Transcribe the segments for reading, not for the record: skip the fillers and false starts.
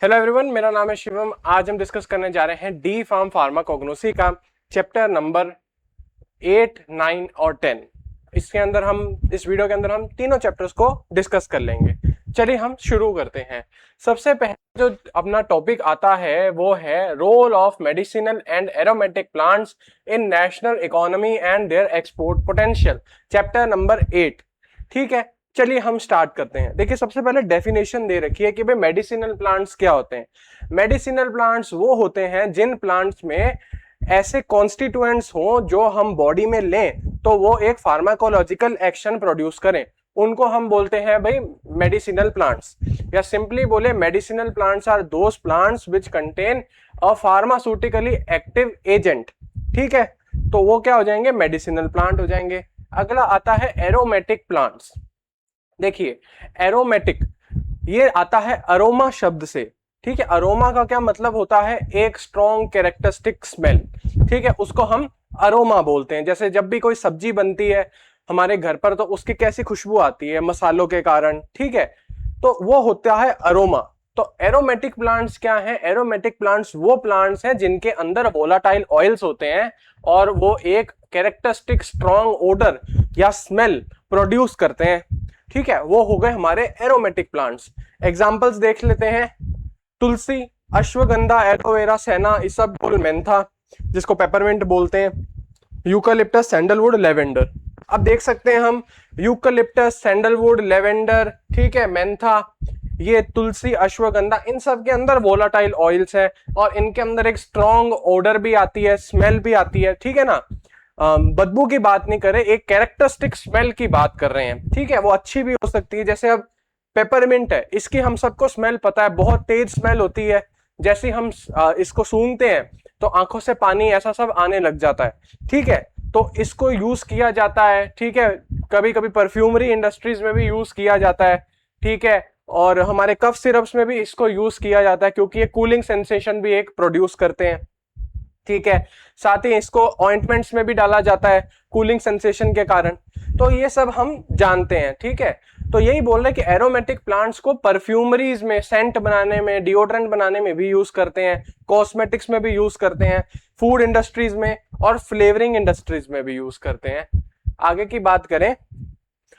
Hello everyone, मेरा नाम है शिवम। आज हम डिस्कस करने जा रहे हैं डी फार्म फार्माकोग्नोसी का चैप्टर नंबर 8, 9 और 10। इस वीडियो के अंदर हम तीनों चैप्टर्स को डिस्कस कर लेंगे। चलिए हम शुरू करते हैं। सबसे पहले जो अपना टॉपिक आता है वो है role of medicinal and aromatic plants in national economy and their export potential, chapter number 8। ठीक है, चलिए हम स्टार्ट करते हैं। देखिए, सबसे पहले डेफिनेशन दे रखी है कि भाई मेडिसिनल प्लांट्स क्या होते हैं। मेडिसिनल प्लांट्स वो होते हैं जिन प्लांट्स में ऐसे कॉन्स्टिट्यूएंट्स हों जो हम बॉडी में लें तो वो एक फार्माकोलॉजिकल एक्शन प्रोड्यूस करें, उनको हम बोलते हैं भाई मेडिसिनल प्लांट्स। या सिंपली बोले, medicinal plants are those plants which contain a pharmaceutically active agent. ठीक है, तो वो क्या हो जाएंगे? मेडिसिनल प्लांट हो जाएंगे। अगला आता है एरोमेटिक प्लांट्स। देखिए, एरोमेटिक ये आता है अरोमा शब्द से। ठीक है, अरोमा का क्या मतलब होता है? एक स्ट्रॉन्ग कैरेक्टरिस्टिक स्मेल। ठीक है, उसको हम अरोमा बोलते हैं। जैसे जब भी कोई सब्जी बनती है हमारे घर पर तो उसकी कैसी खुशबू आती है मसालों के कारण। ठीक है, तो वो होता है अरोमा। तो एरोमेटिक प्लांट्स क्या हैं? एरोमेटिक प्लांट्स वो प्लांट्स हैं जिनके अंदर वोलाटाइल ऑयल्स होते हैं और वो एक कैरेक्टरिस्टिक स्ट्रॉन्ग ओडर या स्मेल प्रोड्यूस करते हैं। ठीक है, वो हो गए हमारे एरोमेटिक प्लांट्स। एग्जांपल्स देख लेते हैं। तुलसी, अश्वगंधा, एलोवेरा, सेना, इसबगोल, मेंथा जिसको पेपरमिंट बोलते हैं, यूकालिप्टस, सैंडलवुड, लेवेंडर। अब देख सकते हैं हम यूकालिप्टस, सैंडलवुड, लेवेंडर, ठीक है, मेंथा, ये तुलसी, अश्वगंधा, इन सब के अंदर वोलाटाइल ऑयल्स है और इनके अंदर एक स्ट्रॉन्ग ओडर भी आती है, स्मेल भी आती है। ठीक है ना, बदबू की बात नहीं कर रहे, एक कैरेक्टरिस्टिक स्मेल की बात कर रहे हैं। ठीक है, वो अच्छी भी हो सकती है। जैसे अब पेपरमिंट है, इसकी हम सबको स्मेल पता है, बहुत तेज स्मेल होती है। जैसे हम इसको सूंघते हैं तो आंखों से पानी ऐसा सब आने लग जाता है। ठीक है, तो इसको यूज किया जाता है। ठीक है, कभी कभी परफ्यूमरी इंडस्ट्रीज में भी यूज किया जाता है। ठीक है, और हमारे कफ सिरप्स में भी इसको यूज किया जाता है क्योंकि ये कूलिंग सेंसेशन भी एक प्रोड्यूस करते हैं। ठीक है, साथ ही इसको ऑइंटमेंट्स में भी डाला जाता है कूलिंग सेंसेशन के कारण। तो ये सब हम जानते हैं। ठीक है, तो यही बोल रहे हैं कि एरोमेटिक प्लांट्स को परफ्यूमरीज में, सेंट बनाने में, डिओड्रेंट बनाने में भी यूज करते हैं, कॉस्मेटिक्स में भी यूज करते हैं, फूड इंडस्ट्रीज में और फ्लेवरिंग इंडस्ट्रीज में भी यूज करते हैं। आगे की बात करें,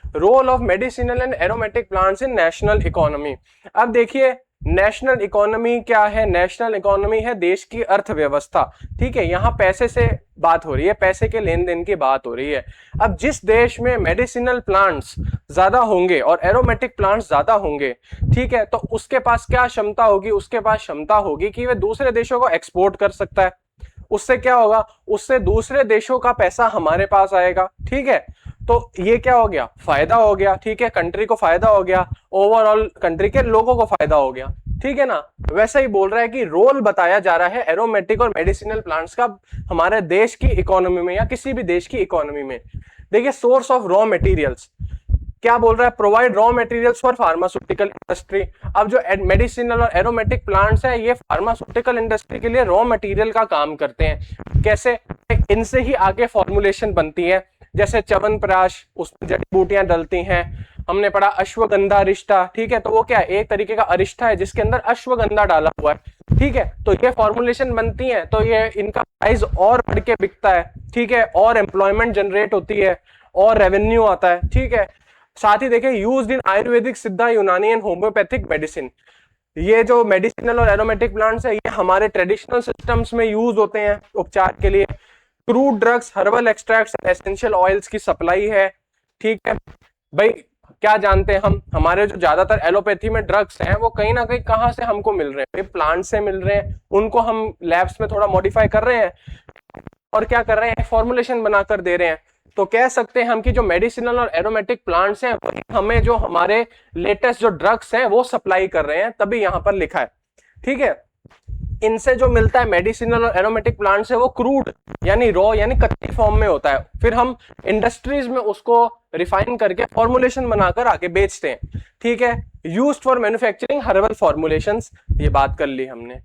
role of medicinal and aromatic plants in national economy. अब देखिए, नेशनल इकोनॉमी क्या है? नेशनल इकोनॉमी है देश की अर्थव्यवस्था। ठीक है, यहाँ पैसे से बात हो रही है, पैसे के लेन देन की बात हो रही है। अब जिस देश में मेडिसिनल प्लांट्स ज्यादा होंगे और एरोमेटिक प्लांट्स ज्यादा होंगे, ठीक है, तो उसके पास क्या क्षमता होगी? उसके पास क्षमता होगी कि वह दूसरे देशों को एक्सपोर्ट कर सकता है। उससे क्या होगा? उससे दूसरे देशों का पैसा हमारे पास आएगा। ठीक है, तो ये क्या हो गया? फायदा हो गया। ठीक है, कंट्री को फायदा हो गया, ओवरऑल कंट्री के लोगों को फायदा हो गया। ठीक है ना, वैसा ही बोल रहा है कि रोल बताया जा रहा है एरोमेटिक और मेडिसिनल प्लांट्स का हमारे देश की इकोनॉमी में या किसी भी देश की इकोनॉमी में। देखिए, सोर्स ऑफ रॉ मटेरियल्स क्या बोल रहा है? Provide raw materials for pharmaceutical industry. अब जो मेडिसिनल और एरोमेटिक प्लांट्स है ये फार्मास्यूटिकल इंडस्ट्री के लिए रॉ मटेरियल का काम करते हैं। कैसे? इनसे ही आगे फॉर्मुलेशन बनती है। जैसे च्यवनप्राश, उसमें जड़ी बूटियां डलती हैं। हमने पढ़ा अश्वगंधा रिष्टा। ठीक है, तो वो क्या है? एक तरीके का अरिष्टा है जिसके अंदर अश्वगंधा डाला हुआ है। ठीक है, तो ये फॉर्मुलेशन बनती है तो ये इनका प्राइस और बढ़ के बिकता है। ठीक है, और एम्प्लॉयमेंट जनरेट होती है और रेवेन्यू आता है। ठीक है, साथ ही देखिए, यूज्ड इन आयुर्वेदिक, सिद्धा, यूनानी एंड होम्योपैथिक मेडिसिन। ये जो मेडिसिनल और एरोमेटिक प्लांट्स है ये हमारे ट्रेडिशनल सिस्टम्स में यूज होते हैं उपचार के लिए। Crude drugs, herbal extracts, essential oils की सप्लाई है। ठीक है भाई, क्या जानते हैं हम, हमारे जो ज्यादातर एलोपैथी में ड्रग्स हैं वो कहीं ना कहीं कहां से हमको मिल रहे हैं? प्लांट से मिल रहे हैं। उनको हम लैब्स में थोड़ा मॉडिफाई कर रहे हैं और क्या कर रहे हैं? फॉर्मुलेशन बनाकर दे रहे हैं। तो कह सकते हैं हम कि जो मेडिसिनल और एरोमेटिक प्लांट्स हैं हमें जो हमारे लेटेस्ट जो ड्रग्स हैं वो सप्लाई कर रहे हैं, तभी यहां पर लिखा है। ठीक है, इनसे जो मिलता है मेडिसिनल और एरोमेटिक प्लांट से वो क्रूड यानी रॉ यानी कच्ची फॉर्म में होता है। फिर हम इंडस्ट्रीज में उसको रिफाइन करके फॉर्मुलेशन बनाकर आगे बेचते हैं। ठीक है, used for manufacturing herbal formulations, ये बात कर ली हमने।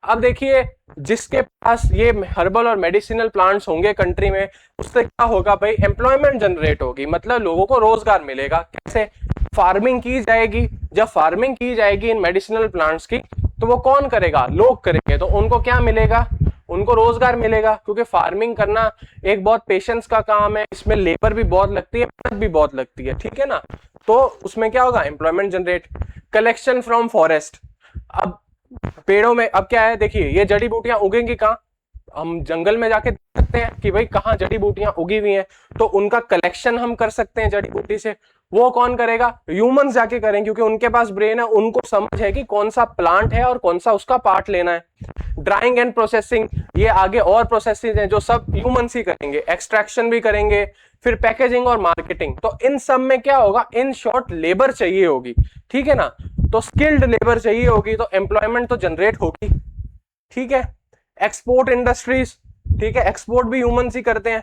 अब देखिए, जिसके पास ये हर्बल और मेडिसिनल प्लांट्स होंगे कंट्री में, उससे क्या होगा भाई? एम्प्लॉयमेंट जनरेट होगी, मतलब लोगों को रोजगार मिलेगा। कैसे? फार्मिंग की जाएगी। जब फार्मिंग की जाएगी इन मेडिसिनल प्लांट्स की तो वो कौन करेगा? लोग करेंगे। तो उनको क्या मिलेगा? उनको रोजगार मिलेगा, क्योंकि फार्मिंग करना एक बहुत पेशेंस का काम है, इसमें लेबर भी बहुत लगती है, मेहनत भी बहुत लगती है, ठीक है ना। तो उसमें क्या होगा? Employment generate. Collection from forest. अब पेड़ों में अब क्या है, देखिए ये जड़ी बूटियां उगेंगी कहाँ? हम जंगल में जाके देख सकते हैं कि भाई कहाँ जड़ी बूटियां उगी हुई हैं, तो उनका कलेक्शन हम कर सकते हैं जड़ी बूटी से। वो कौन करेगा? ह्यूमंस जाके करेंगे, क्योंकि उनके पास ब्रेन है, उनको समझ है कि कौन सा प्लांट है और कौन सा उसका पार्ट लेना है। ड्राइंग एंड प्रोसेसिंग, ये आगे और प्रोसेसिंग है जो सब ह्यूमंस ही करेंगे। एक्सट्रैक्शन भी करेंगे, फिर पैकेजिंग और मार्केटिंग। तो इन सब में क्या होगा? इन शॉर्ट लेबर चाहिए होगी, ठीक है ना। तो स्किल्ड लेबर चाहिए होगी, तो एम्प्लॉयमेंट तो जनरेट होगी, ठीक है। एक्सपोर्ट इंडस्ट्रीज, ठीक है, एक्सपोर्ट भी ह्यूमंस ही करते हैं।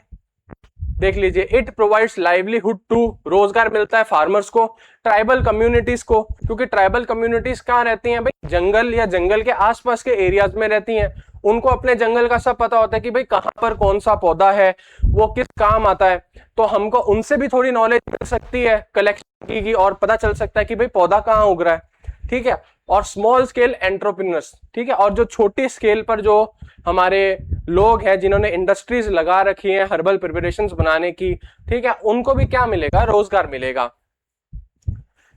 देख लीजिए, इट प्रोवाइड्स लाइवलीहुड टू, रोजगार मिलता है फार्मर्स को, ट्राइबल कम्युनिटीज को, क्योंकि ट्राइबल कम्युनिटीज कहाँ रहती हैं भाई? जंगल या जंगल के आसपास के एरियाज में रहती हैं। उनको अपने जंगल का सब पता होता है कि भाई कहाँ पर कौन सा पौधा है, वो किस काम आता है। तो हमको उनसे भी थोड़ी नॉलेज मिल सकती है कलेक्शन की, और पता चल सकता है कि भाई पौधा कहाँ उग रहा है, ठीक है। और स्मॉल स्केल एंटरप्रेन्योर्स, ठीक है, और जो छोटी स्केल पर जो हमारे लोग हैं जिन्होंने इंडस्ट्रीज लगा रखी हैं हर्बल प्रिपरेशंस बनाने की, ठीक है, उनको भी क्या मिलेगा? रोजगार मिलेगा,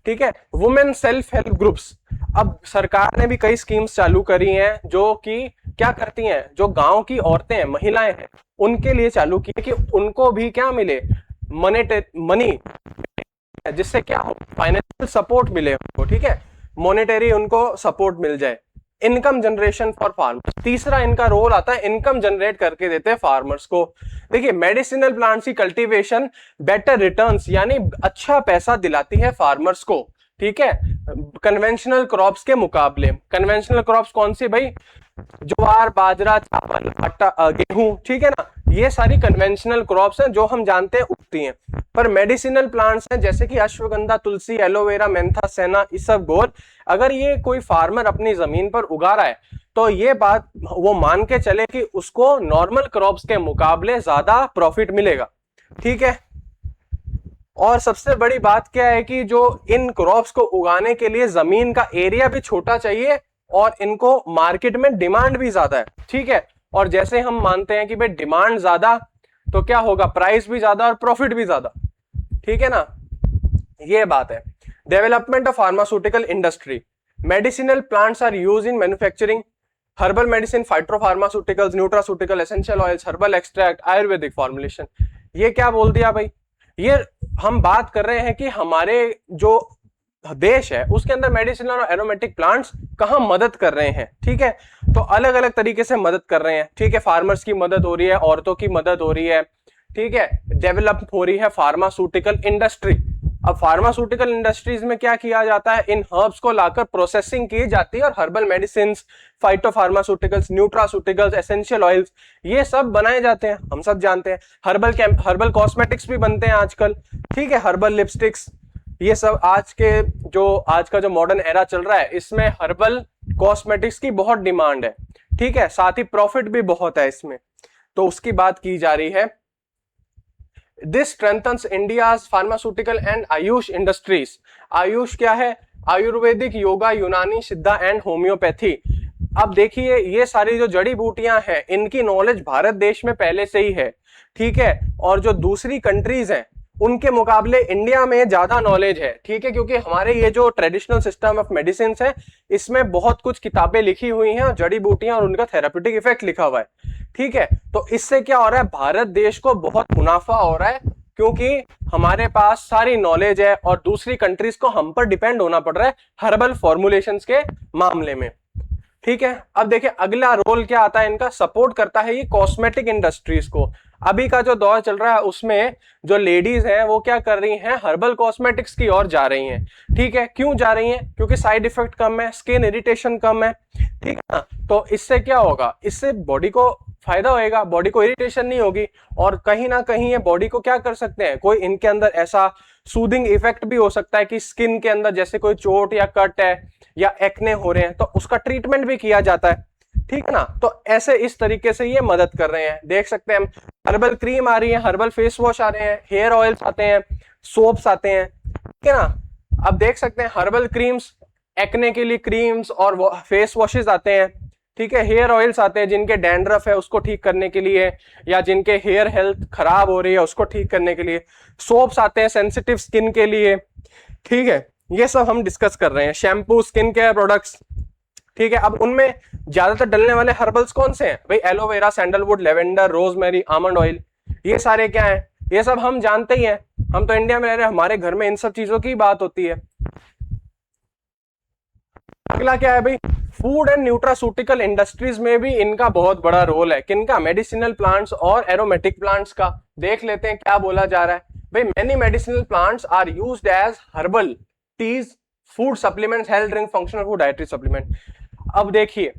ठीक है। वुमेन सेल्फ हेल्प ग्रुप्स, अब सरकार ने भी कई स्कीम्स चालू करी हैं जो कि क्या करती हैं, जो गांव की औरतें हैं, महिलाएं हैं, उनके लिए चालू की है कि उनको भी क्या मिले? मनी, जिससे क्या हो? फाइनेंशियल सपोर्ट मिले उनको, ठीक है, मॉनेटरी उनको सपोर्ट मिल जाए। इनकम जनरेशन फॉर फार्मर्स, तीसरा इनका रोल आता है, इनकम जनरेट करके देते हैं फार्मर्स को। देखिए, मेडिसिनल प्लांट्स की कल्टीवेशन बेटर रिटर्न्स, यानी अच्छा पैसा दिलाती है फार्मर्स को, ठीक है, कन्वेंशनल क्रॉप्स के मुकाबले। कन्वेंशनल क्रॉप्स कौन सी भाई? ज्वार, बाजरा, चावल, आटा, गेहूं, ठीक है ना, ये सारी कन्वेंशनल क्रॉप्स हैं जो हम जानते हैं उगती हैं। पर मेडिसिनल प्लांट्स हैं जैसे कि अश्वगंधा, तुलसी, एलोवेरा, मेंथा, सेना, इसबगोल, अगर ये कोई फार्मर अपनी जमीन पर उगा रहा है तो ये बात वो मान के चले कि उसको नॉर्मल क्रॉप्स के मुकाबले ज्यादा प्रॉफिट मिलेगा, ठीक है। और सबसे बड़ी बात क्या है कि जो इन क्रॉप्स को उगाने के लिए जमीन का एरिया भी छोटा चाहिए और इनको मार्केट में डिमांड भी ज्यादा है, ठीक है। और जैसे हम मानते हैं कि भाई डिमांड ज्यादा तो क्या होगा? प्राइस भी ज्यादा और प्रॉफिट भी ज्यादा, ठीक है ना, ये बात है। Development of pharmaceutical industry, medicinal plants are use in manufacturing herbal medicine, phytopharmaceuticals, nutraceutical, essential oils, herbal extract, ayurvedic formulation. ये क्या बोल दिया भाई? ये हम बात कर रहे हैं कि हमारे जो देश है उसके अंदर मेडिसिनल और एरोमेटिक प्लांट्स कहां मदद कर रहे हैं, ठीक है। तो अलग अलग तरीके से मदद कर रहे हैं, ठीक है। फार्मर्स की मदद हो रही है, औरतों की मदद हो रही है, ठीक है। डेवलप हो रही है फार्मास्यूटिकल इंडस्ट्री। अब फार्मास्यूटिकल इंडस्ट्रीज में क्या किया जाता है? इन हर्ब्स को लाकर प्रोसेसिंग की जाती है और herbal medicine, phytopharmaceuticals, nutraceuticals, essential oils, ये सब बनाए जाते हैं, हम सब जानते हैं। हर्बल कॉस्मेटिक्स भी बनते हैं आजकल, ठीक है, हर्बल लिपस्टिक्स, ये सब आज का जो मॉडर्न एरा चल रहा है इसमें हर्बल कॉस्मेटिक्स की बहुत डिमांड है, ठीक है, साथ ही प्रॉफिट भी बहुत है इसमें, तो उसकी बात की जा रही है। This strengthens India's pharmaceutical and Ayush industries. Ayush क्या है? आयुर्वेदिक, योगा, यूनानी, सिद्धा एंड होम्योपैथी। अब देखिए, ये सारी जो जड़ी बूटियां हैं इनकी नॉलेज भारत देश में पहले से ही है, ठीक है, और जो दूसरी कंट्रीज हैं उनके मुकाबले इंडिया में ज्यादा नॉलेज है, ठीक है, क्योंकि हमारे ये जो ट्रेडिशनल सिस्टम ऑफ मेडिसिन है इसमें बहुत कुछ किताबें लिखी हुई हैं और जड़ी बूटियां और उनका थेराप्यूटिक इफेक्ट लिखा हुआ है, ठीक है। तो इससे क्या हो रहा है? भारत देश को बहुत मुनाफा हो रहा है, क्योंकि हमारे पास सारी नॉलेज है और दूसरी कंट्रीज को हम पर डिपेंड होना पड़ रहा है हर्बल फॉर्मुलेशंस के मामले में, ठीक है। अब देखिए अगला रोल क्या आता है इनका? सपोर्ट करता है ये कॉस्मेटिक इंडस्ट्रीज को। अभी का जो दौर चल रहा है उसमें जो लेडीज हैं वो क्या कर रही हैं? हर्बल कॉस्मेटिक्स की ओर जा रही हैं, ठीक है। क्यों जा रही हैं? क्योंकि साइड इफेक्ट कम है, स्किन इरिटेशन कम है, ठीक है ना। तो इससे क्या होगा? इससे बॉडी को फायदा होएगा, बॉडी को इरिटेशन नहीं होगी, और कहीं ना कहीं ये बॉडी को क्या कर सकते हैं, कोई इनके अंदर ऐसा सूदिंग इफेक्ट भी हो सकता है कि स्किन के अंदर जैसे कोई चोट या कट है या एक्ने हो रहे हैं तो उसका ट्रीटमेंट भी किया जाता है, ठीक है ना। तो ऐसे इस तरीके से ये मदद कर रहे हैं। देख सकते हैं हम, हर्बल क्रीम आ रही है, हर्बल फेस वॉश आ रहे हैं, हेयर ऑयल्स आते हैं, सोप्स आते हैं, ठीक है ना। अब देख सकते हैं हर्बल क्रीम्स एक्ने के लिए क्रीम्स और फेस वॉशेस आते हैं, ठीक है, हेयर ऑयल्स आते हैं जिनके डैंड्रफ है उसको ठीक करने के लिए, या जिनके हेयर हेल्थ खराब हो रही है उसको ठीक करने के लिए, सोप्स आते हैं सेंसिटिव स्किन के लिए, ठीक है, ये सब हम डिस्कस कर रहे हैं, शैम्पू, स्किन केयर प्रोडक्ट्स, ठीक है। अब उनमें ज्यादातर डलने वाले हर्बल्स कौन से हैं भाई? Aloe vera, sandalwood, lavender, rosemary, almond oil, ये सारे क्या हैं? ये सब हम जानते ही हैं, हम तो इंडिया में रह रहे हैं, हमारे घर में इन सब चीजों की बात होती है। अगला क्या है भाई? फूड एंड न्यूट्रास्यूटिकल इंडस्ट्रीज में भी इनका बहुत बड़ा रोल है। किनका? मेडिसिनल प्लांट्स और एरोमेटिक प्लांट्स का। देख लेते हैं क्या बोला जा रहा है भाई। Many medicinal plants are used as herbal teas, food supplements, health drink, functional food, dietary supplement. अब देखिए,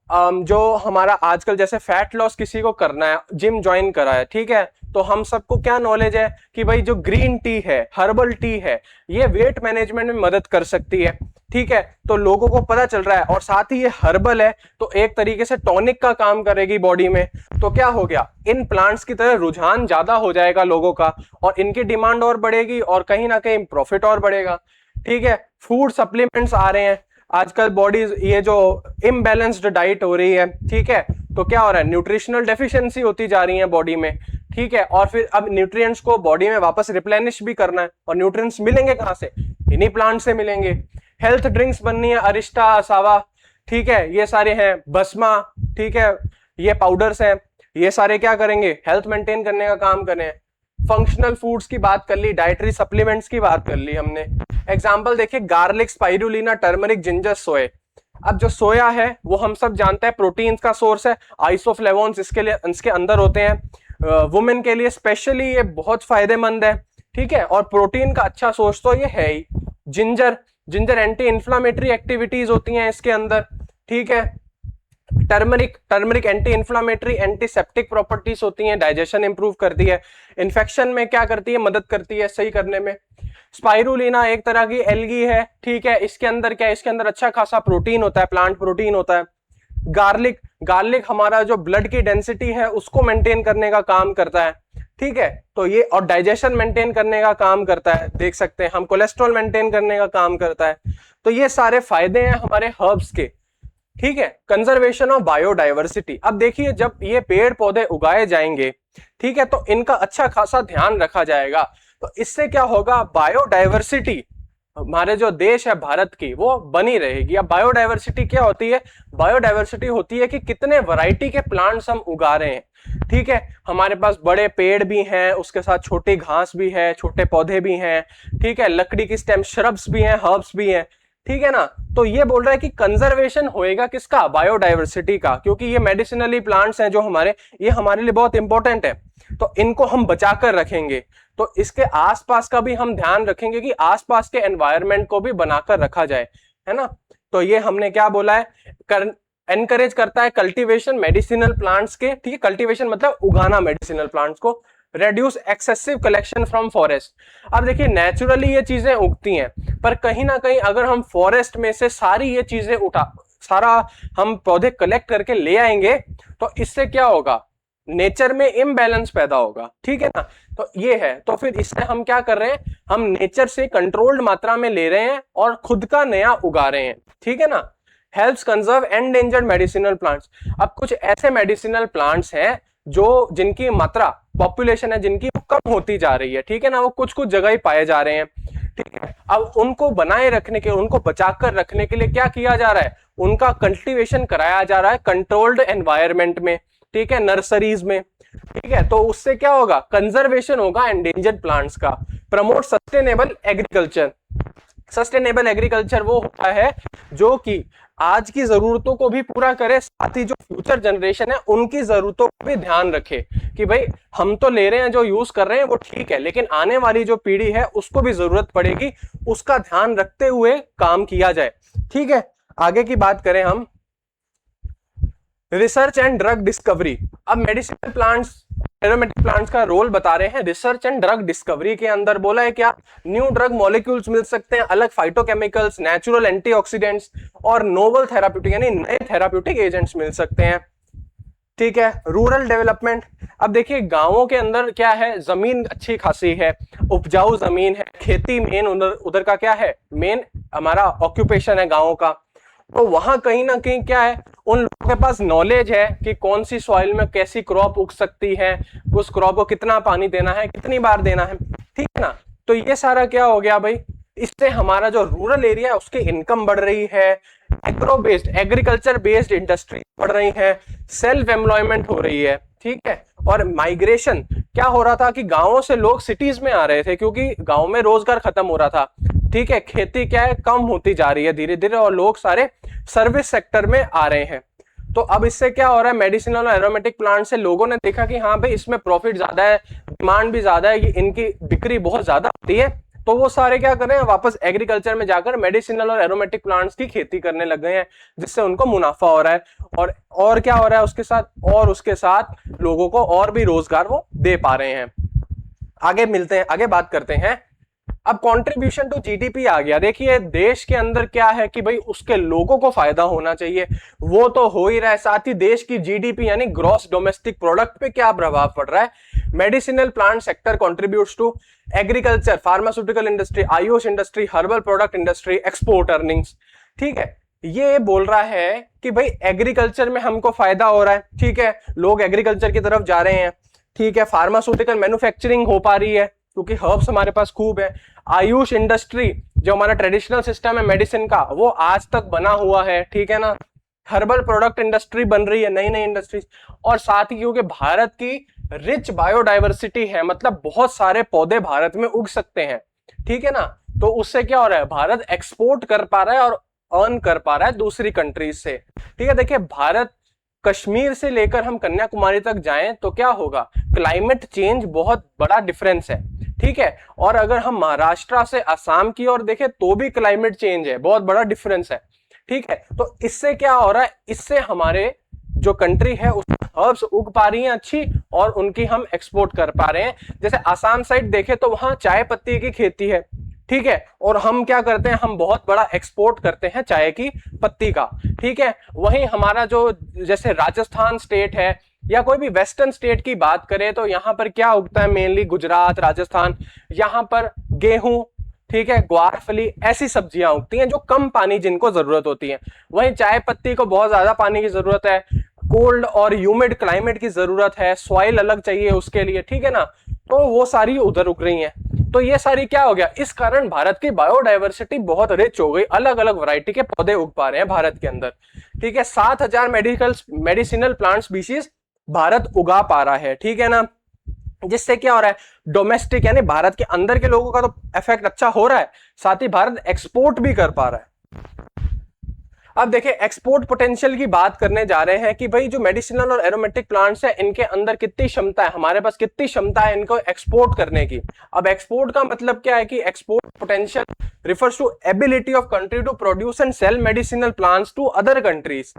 जो हमारा आजकल जैसे फैट लॉस किसी को करना है, जिम ज्वाइन करा है, ठीक है, तो हम सबको क्या नॉलेज है कि भाई जो ग्रीन टी है, हर्बल टी है, ये वेट मैनेजमेंट में मदद कर सकती है, ठीक है, तो लोगों को पता चल रहा है। और साथ ही ये हर्बल है तो एक तरीके से टॉनिक का काम करेगी बॉडी में। तो क्या हो गया, इन प्लांट्स की तरह रुझान ज्यादा हो जाएगा लोगों का, और इनकी डिमांड और बढ़ेगी और कहीं ना कहीं प्रॉफिट और बढ़ेगा, ठीक है। फूड सप्लीमेंट्स आ रहे हैं आजकल, बॉडीज ये जो इम्बैलेंस्ड डाइट हो रही है, ठीक है, तो क्या हो रहा है, न्यूट्रिशनल डेफिशिएंसी होती जा रही है बॉडी में, ठीक है, और फिर अब न्यूट्रिएंट्स को बॉडी में वापस रिप्लेनिश भी करना है, और न्यूट्रिएंट्स मिलेंगे कहां से? इन्हीं प्लांट से मिलेंगे। हेल्थ ड्रिंक्स बननी है, अरिस्टा, असावा, ठीक है, ये सारे हैं, भस्मा, ठीक है, ये पाउडर्स हैं, ये सारे क्या करेंगे? हेल्थ मेंटेन करने का काम करें। फंक्शनल फूड्स की बात कर ली, डाइटरी सप्लीमेंट्स की बात कर ली हमने। एग्जांपल देखिए, गार्लिक, स्पाइरुलिना, टर्मरिक, जिंजर, सोए। अब जो सोया है वो हम सब जानते हैं प्रोटीन का सोर्स है, आइसोफ्लेवोन्स इसके अंदर होते हैं। वुमेन के लिए स्पेशली ये बहुत फायदेमंद है, ठीक है, और प्रोटीन का अच्छा सोर्स तो ये है ही। Ginger, ginger anti inflammatory activities होती हैं इसके अंदर, ठीक है। Turmeric, turmeric anti inflammatory, antiseptic properties होती हैं, डाइजेशन इंप्रूव करती है, इन्फेक्शन में क्या करती है? मदद करती है सही करने में। स्पाइरुलिना एक तरह की एल्गी है, ठीक है, इसके अंदर क्या है? इसके अंदर अच्छा खासा प्रोटीन होता है, प्लांट प्रोटीन होता है। गार्लिक, गार्लिक हमारा जो ब्लड की डेंसिटी है उसको मेंटेन करने का काम करता है, ठीक है, तो ये, और डाइजेशन मेंटेन करने का काम करता है, देख सकते हैं हम, कोलेस्ट्रॉल मेंटेन करने का काम करता है। तो ये सारे फायदे हैं हमारे हर्ब्स के, ठीक है। कंजर्वेशन ऑफ बायोडाइवर्सिटी, अब देखिए जब ये पेड़ पौधे उगाए जाएंगे, ठीक है, तो इनका अच्छा खासा ध्यान रखा जाएगा, तो इससे क्या होगा? बायोडाइवर्सिटी, हमारे जो देश है भारत की, वो बनी रहेगी। अब बायोडाइवर्सिटी क्या होती है? बायोडाइवर्सिटी होती है कि कितने वैरायटी के प्लांट्स हम उगा रहे हैं, ठीक है, हमारे पास बड़े पेड़ भी हैं, उसके साथ छोटी घास भी है, छोटे पौधे भी हैं, ठीक है, लकड़ी की स्टेम, श्रब्स भी हैं, हर्ब्स भी हैं, ठीक है ना। तो ये बोल रहा है कि कंजर्वेशन होएगा किसका? बायोडाइवर्सिटी का, क्योंकि ये मेडिसिनली प्लांट्स हैं जो हमारे, ये हमारे लिए बहुत इंपॉर्टेंट है, तो इनको हम बचाकर रखेंगे। तो इसके आसपास का भी हम ध्यान रखेंगे कि आसपास के एनवायरनमेंट को भी बनाकर रखा जाए, है ना। तो ये हमने क्या बोला है? एनकरेज करता है कल्टीवेशन मेडिसिनल प्लांट्स के, ठीक है, कल्टीवेशन मतलब उगाना मेडिसिनल प्लांट्स को। Reduce excessive collection from forest, अब देखिए नेचुरली ये चीजें उगती हैं, पर कहीं ना कहीं अगर हम फॉरेस्ट में से सारी ये चीजें सारा हम पौधे कलेक्ट करके ले आएंगे, तो इससे क्या होगा? नेचर में इम्बैलेंस पैदा होगा, ठीक है ना। तो ये है, तो फिर इससे हम क्या कर रहे हैं? हम नेचर से कंट्रोल्ड मात्रा में ले रहे हैं और खुद का नया उगा रहे हैं, ठीक है ना। Helps conserve endangered medicinal plants, अब कुछ ऐसे मेडिसिनल प्लांट्स हैं जो जिनकी मात्रा, पॉपुलेशन है जिनकी, वो कम होती जा रही है, ठीक है ना, वो कुछ कुछ जगह ही पाए जा रहे हैं, ठीक है। अब उनको बनाए रखने के, उनको बचाकर रखने के लिए क्या किया जा रहा है? उनका कल्टीवेशन कराया जा रहा है कंट्रोल्ड एनवायरनमेंट में, ठीक है, नर्सरीज में, ठीक है। तो उससे क्या होगा? कंजर्वेशन होगा एंडेंजर्ड प्लांट्स का। Promote sustainable agriculture, sustainable agriculture वो होता है जो कि आज की जरूरतों को भी पूरा करे, साथ ही जो फ्यूचर जनरेशन है उनकी जरूरतों को भी ध्यान रखे, कि भाई हम तो ले रहे हैं, जो यूज कर रहे हैं वो ठीक है, लेकिन आने वाली जो पीढ़ी है उसको भी जरूरत पड़ेगी, उसका ध्यान रखते हुए काम किया जाए, ठीक है। आगे की बात करें हम, रिसर्च एंड ड्रग डिस्कवरी। अब मेडिसिनल प्लांट्स, एरोमेटिक प्लांट्स का रोल बता रहे हैं रिसर्च एंड ड्रग डिस्कवरी के अंदर। बोला है क्या? न्यू ड्रग मॉलिक्यूल्स मिल सकते हैं, अलग फाइटोकेमिकल्स, नेचुरल एंटीऑक्सीडेंट्स और नोवल थेराप्यूटिक यानी नए थेराप्यूटिक एजेंट्स मिल सकते हैं। ठीक है। रूरल डेवलपमेंट, अब देखिए गांवों के अंदर क्या है, जमीन अच्छी खासी है, उपजाऊ जमीन है, खेती मेन उधर उधर का क्या है, मेन हमारा ऑक्यूपेशन है गांवों का। तो वहां कहीं ना कहीं क्या है, उन लोगों के पास नॉलेज है कि कौन सी सॉइल में कैसी क्रॉप उग सकती है, उस क्रॉप को कितना पानी देना है, कितनी बार देना है, ठीक है ना। तो ये सारा क्या हो गया भाई, इससे हमारा जो रूरल एरिया है उसकी इनकम बढ़ रही है, agro based agriculture based industry बढ़ रही है, सेल्फ एम्प्लॉयमेंट हो रही है, ठीक है। और माइग्रेशन क्या हो रहा था कि गांवों से लोग सिटीज में आ रहे थे क्योंकि गांव में रोजगार खत्म हो रहा था, ठीक है। खेती क्या है, कम होती जा रही है धीरे धीरे, और लोग सारे सर्विस सेक्टर में आ रहे हैं। तो अब इससे क्या हो रहा है, मेडिसिनल और एरोमेटिक प्लांट से लोगों ने देखा कि हाँ भाई इसमें प्रॉफिट ज्यादा है, डिमांड भी ज्यादा है, इनकी बिक्री बहुत ज्यादा होती है। तो वो सारे क्या कर रहे हैं, वापस एग्रीकल्चर में जाकर मेडिसिनल और एरोमेटिक प्लांट्स की खेती करने लग गए हैं, जिससे उनको मुनाफा हो रहा है। और क्या हो रहा है उसके साथ, और उसके साथ लोगों को और भी रोजगार वो दे पा रहे हैं। आगे मिलते हैं, आगे बात करते हैं। अब कंट्रीब्यूशन टू जीडीपी आ गया। देखिए देश के अंदर क्या है कि भाई उसके लोगों को फायदा होना चाहिए, वो तो हो ही रहा है, साथ ही देश की जीडीपी यानी ग्रॉस डोमेस्टिक प्रोडक्ट पे क्या प्रभाव पड़ रहा है। Medicinal plant sector contributes to agriculture, pharmaceutical industry, AYUSH industry, herbal product industry, export earnings, ठीक है। ये बोल रहा है कि भाई एग्रीकल्चर में हमको फायदा हो रहा है, ठीक है, लोग एग्रीकल्चर की तरफ जा रहे हैं, ठीक है। फार्मास्यूटिकल मैन्युफैक्चरिंग हो पा रही है क्योंकि हर्ब्स हमारे पास खूब है। आयुष इंडस्ट्री जो हमारा ट्रेडिशनल सिस्टम है मेडिसिन का, वो आज तक बना हुआ है, ठीक है ना। हर्बल प्रोडक्ट इंडस्ट्री बन रही है, नई नई इंडस्ट्रीज। और साथ ही क्योंकि भारत की रिच बायोडाइवर्सिटी है, मतलब बहुत सारे पौधे भारत में उग सकते हैं, ठीक है ना। तो उससे क्या हो रहा है, भारत एक्सपोर्ट कर पा रहा है और अर्न कर पा रहा है दूसरी कंट्रीज से, ठीक है। देखिए भारत कश्मीर से लेकर हम कन्याकुमारी तक जाएं तो क्या होगा, क्लाइमेट चेंज बहुत बड़ा डिफरेंस है, ठीक है। और अगर हम महाराष्ट्र से असम की ओर देखें तो भी क्लाइमेट चेंज है, बहुत बड़ा डिफरेंस है, ठीक है। तो इससे क्या हो रहा है, इससे हमारे जो कंट्री है उसमें हर्ब्स उग पा रही हैं अच्छी, और उनकी हम एक्सपोर्ट कर पा रहे हैं। जैसे आसाम साइड देखें तो वहां चाय पत्ती की खेती है, ठीक है, और हम क्या करते हैं, हम बहुत बड़ा एक्सपोर्ट करते हैं चाय की पत्ती का, ठीक है। वहीं हमारा जो जैसे राजस्थान स्टेट है या कोई भी वेस्टर्न स्टेट की बात करें तो यहाँ पर क्या उगता है, मेनली गुजरात, राजस्थान, यहाँ पर गेहूं, ठीक है, ग्वारफली, ऐसी सब्जियां उगती हैं जो कम पानी जिनको जरूरत होती है। वहीं चाय पत्ती को बहुत ज्यादा पानी की जरूरत है, कोल्ड और ह्यूमिड क्लाइमेट की जरूरत है, सॉइल अलग चाहिए उसके लिए, ठीक है ना। तो वो सारी उधर उग रही हैं। तो ये सारी क्या हो गया, इस कारण भारत की बायोडाइवर्सिटी बहुत रिच हो गई, अलग अलग वैरायटी के पौधे उग पा रहे हैं भारत के अंदर, ठीक है। 7,000 मेडिसिनल प्लांट स्पीशीज भारत उगा पा रहा है, ठीक है ना। जिससे क्या हो रहा है, डोमेस्टिक यानी भारत के अंदर के लोगों का तो इफेक्ट अच्छा हो रहा है, साथ ही भारत एक्सपोर्ट भी कर पा रहा है। अब देखिए एक्सपोर्ट पोटेंशियल की बात करने जा रहे हैं कि भाई जो मेडिसिनल और एरोमेटिक प्लांट्स है इनके अंदर कितनी क्षमता है, हमारे पास कितनी क्षमता है इनको एक्सपोर्ट करने की। अब एक्सपोर्ट का मतलब क्या है कि export potential refers to ability of country to produce and sell medicinal plants to other countries,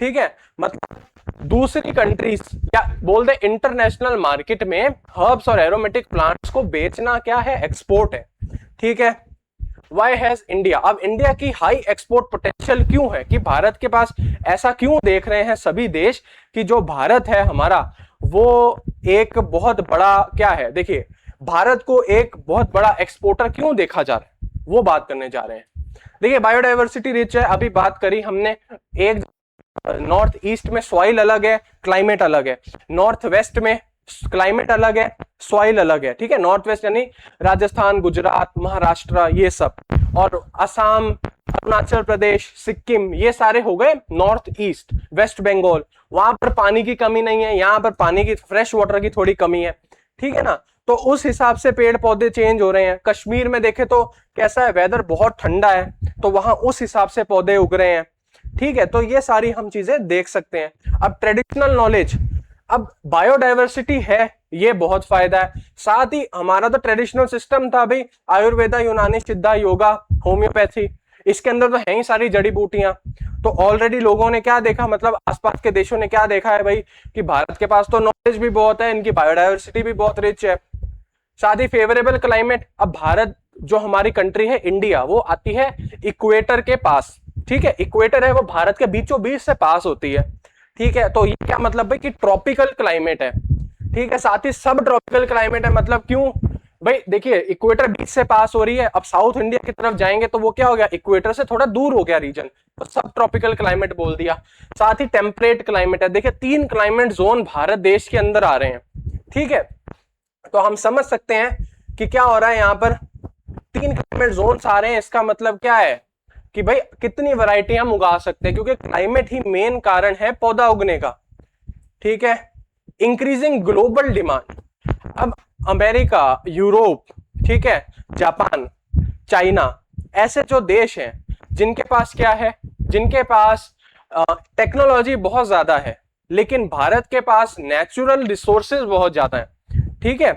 ठीक है। मतलब दूसरी कंट्रीज या बोल दे इंटरनेशनल मार्केट में हर्ब्स और एरोमेटिक प्लांट्स को बेचना क्या है, एक्सपोर्ट है, ठीक है। Why has India, अब इंडिया की हाई एक्सपोर्ट पोटेंशियल क्यों है, कि भारत के पास ऐसा क्यों देख रहे हैं सभी देश कि जो भारत है हमारा वो एक बहुत बड़ा क्या है। देखिए भारत को एक बहुत बड़ा एक्सपोर्टर क्यों देखा जा रहा है, वो बात करने जा रहे हैं। देखिए बायोडाइवर्सिटी रिच है, अभी बात करी हमने। एक नॉर्थ ईस्ट में सॉइल अलग है, क्लाइमेट अलग है, नॉर्थ वेस्ट में क्लाइमेट अलग है, सॉइल अलग है, ठीक है। नॉर्थ वेस्ट यानी राजस्थान, गुजरात, महाराष्ट्र, ये सब, और असम, अरुणाचल प्रदेश, सिक्किम, ये सारे हो गए नॉर्थ ईस्ट। वेस्ट बंगाल, वहां पर पानी की कमी नहीं है, यहाँ पर पानी की, फ्रेश वाटर की थोड़ी कमी है, ठीक है ना। तो उस हिसाब से पेड़ पौधे चेंज हो रहे हैं। कश्मीर में देखे तो कैसा है, वेदर बहुत ठंडा है, तो वहां उस हिसाब से पौधे उग रहे हैं, ठीक है। तो ये सारी हम चीजें देख सकते हैं। अब ट्रेडिशनल नॉलेज, अब बायोडाइवर्सिटी है, ये बहुत फायदा है। साथ ही हमारा तो ट्रेडिशनल सिस्टम था भाई, आयुर्वेदा, यूनानी, सिद्धा, योगा, होम्योपैथी, इसके अंदर तो है ही सारी जड़ी बूटियां। तो ऑलरेडी लोगों ने क्या देखा, मतलब आसपास के देशों ने क्या देखा है भाई, कि भारत के पास तो नॉलेज भी बहुत है, इनकी बायोडाइवर्सिटी भी बहुत रिच है, साथ ही फेवरेबल क्लाइमेट। अब भारत जो हमारी कंट्री है इंडिया, वो आती है इक्वेटर के पास, ठीक है। इक्वेटर है वो भारत के बीचों बीच से पास होती है, ठीक है, तो ये क्या मतलब भाई कि ट्रॉपिकल क्लाइमेट है। ठीक है, साथ ही सब ट्रॉपिकल क्लाइमेट है, मतलब क्यों भाई, देखिए इक्वेटर बीच से पास हो रही है, अब साउथ इंडिया की तरफ जाएंगे तो वो क्या हो गया, इक्वेटर से थोड़ा दूर हो गया रीजन, तो सब ट्रॉपिकल क्लाइमेट बोल दिया। साथ ही टेम्परेट क्लाइमेट है, देखिए 3 क्लाइमेट जोन भारत देश के अंदर आ रहे हैं। ठीक है, तो हम समझ सकते हैं कि क्या हो रहा है यहाँ पर, 3 क्लाइमेट जोन्स आ रहे हैं, इसका मतलब क्या है कि भाई कितनी वैरायटी हम उगा सकते हैं, क्योंकि क्लाइमेट ही मेन कारण है पौधा उगने का। ठीक है, इंक्रीजिंग ग्लोबल डिमांड, अब अमेरिका, यूरोप, ठीक है, जापान, चाइना, ऐसे जो देश हैं जिनके पास क्या है, जिनके पास टेक्नोलॉजी बहुत ज्यादा है, लेकिन भारत के पास नेचुरल रिसोर्सेज बहुत ज्यादा है। ठीक है,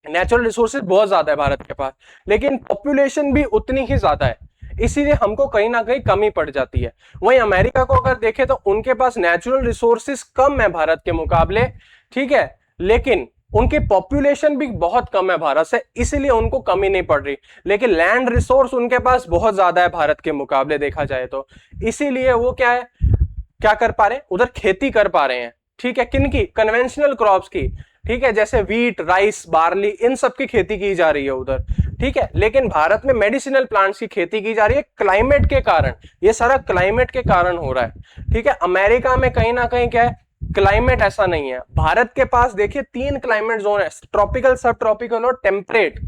नेचुरल रिसोर्सेज बहुत ज्यादा है भारत के पास, लेकिन पॉपुलेशन भी उतनी ही ज्यादा है, इसीलिए हमको कहीं ना कहीं कमी पड़ जाती है। वहीं अमेरिका को अगर देखें तो उनके पास नेचुरल रिसोर्सेज कम है भारत के मुकाबले। ठीक है, लेकिन उनकी पॉपुलेशन भी बहुत कम है भारत से, इसीलिए उनको कमी नहीं पड़ रही, लेकिन लैंड रिसोर्स उनके पास बहुत ज्यादा है भारत के मुकाबले देखा जाए तो, इसीलिए वो क्या है, क्या कर पा रहे हैं, उधर खेती कर पा रहे हैं। ठीक है, किनकी, कन्वेंशनल क्रॉप्स की। ठीक है, जैसे व्हीट, राइस, बार्ली, इन सब की खेती की जा रही है उधर। ठीक है, लेकिन भारत में मेडिसिनल प्लांट्स की खेती की जा रही है क्लाइमेट के कारण, ये सारा क्लाइमेट के कारण हो रहा है। ठीक है, अमेरिका में कहीं ना कहीं क्या है, क्लाइमेट ऐसा नहीं है। भारत के पास देखिए 3 क्लाइमेट जोन है, ट्रॉपिकल, सब ट्रॉपिकल और टेम्परेट,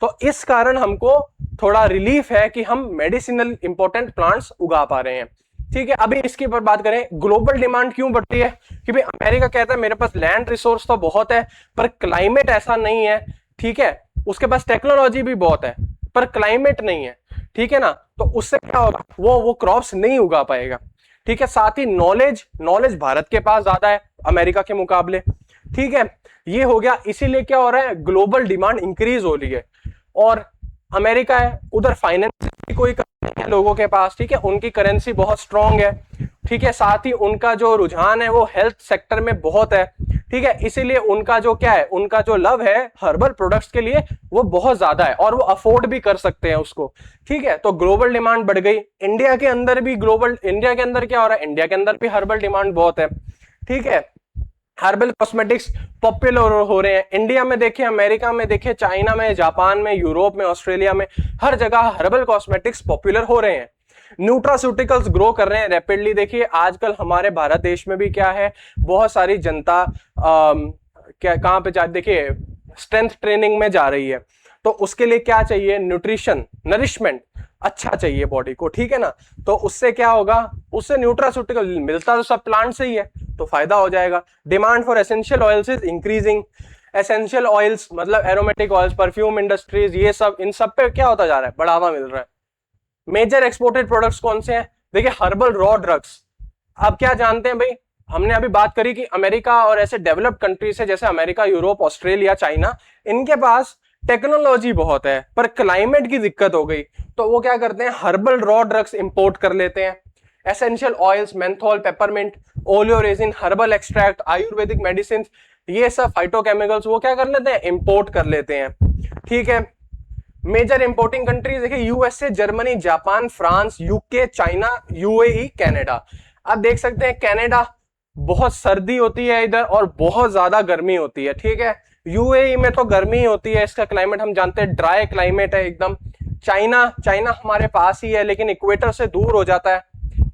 तो इस कारण हमको थोड़ा रिलीफ है कि हम मेडिसिनल इंपॉर्टेंट प्लांट्स उगा पा रहे हैं। ठीक है, अभी इसके ऊपर बात करें, ग्लोबल डिमांड क्यों बढ़ती है, कि भाई अमेरिका कहता है मेरे पास लैंड रिसोर्स तो बहुत है पर क्लाइमेट ऐसा नहीं है। ठीक है, उसके पास टेक्नोलॉजी भी बहुत है पर क्लाइमेट नहीं है। ठीक है ना, तो उससे क्या होगा, वो क्रॉप्स नहीं उगा पाएगा। ठीक है, साथ ही नॉलेज, नॉलेज भारत के पास ज्यादा है अमेरिका के मुकाबले। ठीक है, ये हो गया, इसीलिए क्या हो रहा है, ग्लोबल डिमांड इंक्रीज हो रही है। और अमेरिका है, उधर फाइनेंस की कोई कमी नहीं है लोगों के पास। ठीक है, उनकी करेंसी बहुत स्ट्रांग है। ठीक है, साथ ही उनका जो रुझान है वो हेल्थ सेक्टर में बहुत है। ठीक है, इसीलिए उनका जो क्या है, उनका जो लव है हर्बल प्रोडक्ट्स के लिए वो बहुत ज्यादा है और वो अफोर्ड भी कर सकते हैं उसको। ठीक है, तो ग्लोबल डिमांड बढ़ गई। इंडिया के अंदर भी इंडिया के अंदर क्या हो रहा है, इंडिया के अंदर भी हर्बल डिमांड बहुत है। ठीक है, हर्बल कॉस्मेटिक्स पॉपुलर हो रहे हैं इंडिया में, देखिए अमेरिका में, देखिए चाइना में, जापान में, यूरोप में, ऑस्ट्रेलिया में, हर जगह हर्बल कॉस्मेटिक्स पॉपुलर हो रहे हैं। न्यूट्रास्यूटिकल्स ग्रो कर रहे हैं रैपिडली। देखिए आजकल हमारे भारत देश में भी क्या है, बहुत सारी जनता क्या कहां पे जा, देखिए स्ट्रेंथ ट्रेनिंग में जा रही है, तो उसके लिए क्या चाहिए, न्यूट्रिशन, नरिशमेंट अच्छा चाहिए बॉडी को। ठीक है ना, तो उससे क्या होगा, उससे न्यूट्रास्यूटिकल मिलता तो सब प्लांट से ही है, तो फायदा हो जाएगा। Demand for essential oils is increasing. Essential oils मतलब एरोमेटिक ऑयल्स, परफ्यूम इंडस्ट्रीज, ये सब, इन सब पे क्या होता जा रहा है, बढ़ावा मिल रहा है। मेजर एक्सपोर्टेड प्रोडक्ट्स कौन से हैं, देखिए हर्बल रॉ ड्रग्स। आप क्या जानते हैं भाई, हमने अभी बात करी कि अमेरिका और ऐसे डेवलप्ड कंट्रीज है जैसे अमेरिका, यूरोप, ऑस्ट्रेलिया, चाइना, इनके पास टेक्नोलॉजी बहुत है पर क्लाइमेट की दिक्कत हो गई, तो वो क्या करते हैं, हर्बल रॉ ड्रग्स इंपोर्ट कर लेते हैं। Essential oils, menthol, peppermint, oleo resin, herbal extract, Ayurvedic medicine, ये सब फाइटोकेमिकल्स वो क्या कर लेते हैं, इंपोर्ट कर लेते हैं। ठीक है, मेजर इंपोर्टिंग कंट्रीज देखिए USA, Germany, Japan, France, UK, China, UAE, Canada. आप देख सकते हैं कनाडा, बहुत सर्दी होती है इधर और बहुत ज्यादा गर्मी होती है। ठीक है, यूएई में तो गर्मी होती है, इसका क्लाइमेट हम जानते हैं ड्राई क्लाइमेट है एकदम। चाइना हमारे पास ही है लेकिन इक्वेटर से दूर हो जाता है।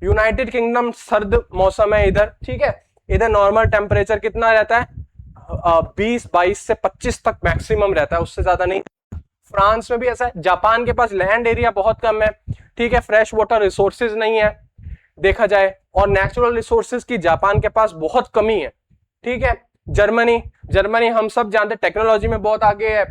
यूनाइटेड किंगडम सर्द मौसम है इधर। ठीक है, इधर नॉर्मल टेम्परेचर कितना रहता है, 20-22 से 25 तक मैक्सिमम रहता है, उससे ज्यादा नहीं। फ्रांस में भी ऐसा है। जापान के पास लैंड एरिया बहुत कम है। ठीक है, फ्रेश वाटर रिसोर्सेज नहीं है देखा जाए, और नेचुरल रिसोर्सेज की जापान के पास बहुत कमी है। ठीक है, जर्मनी हम सब जानते हैं टेक्नोलॉजी में बहुत आगे है,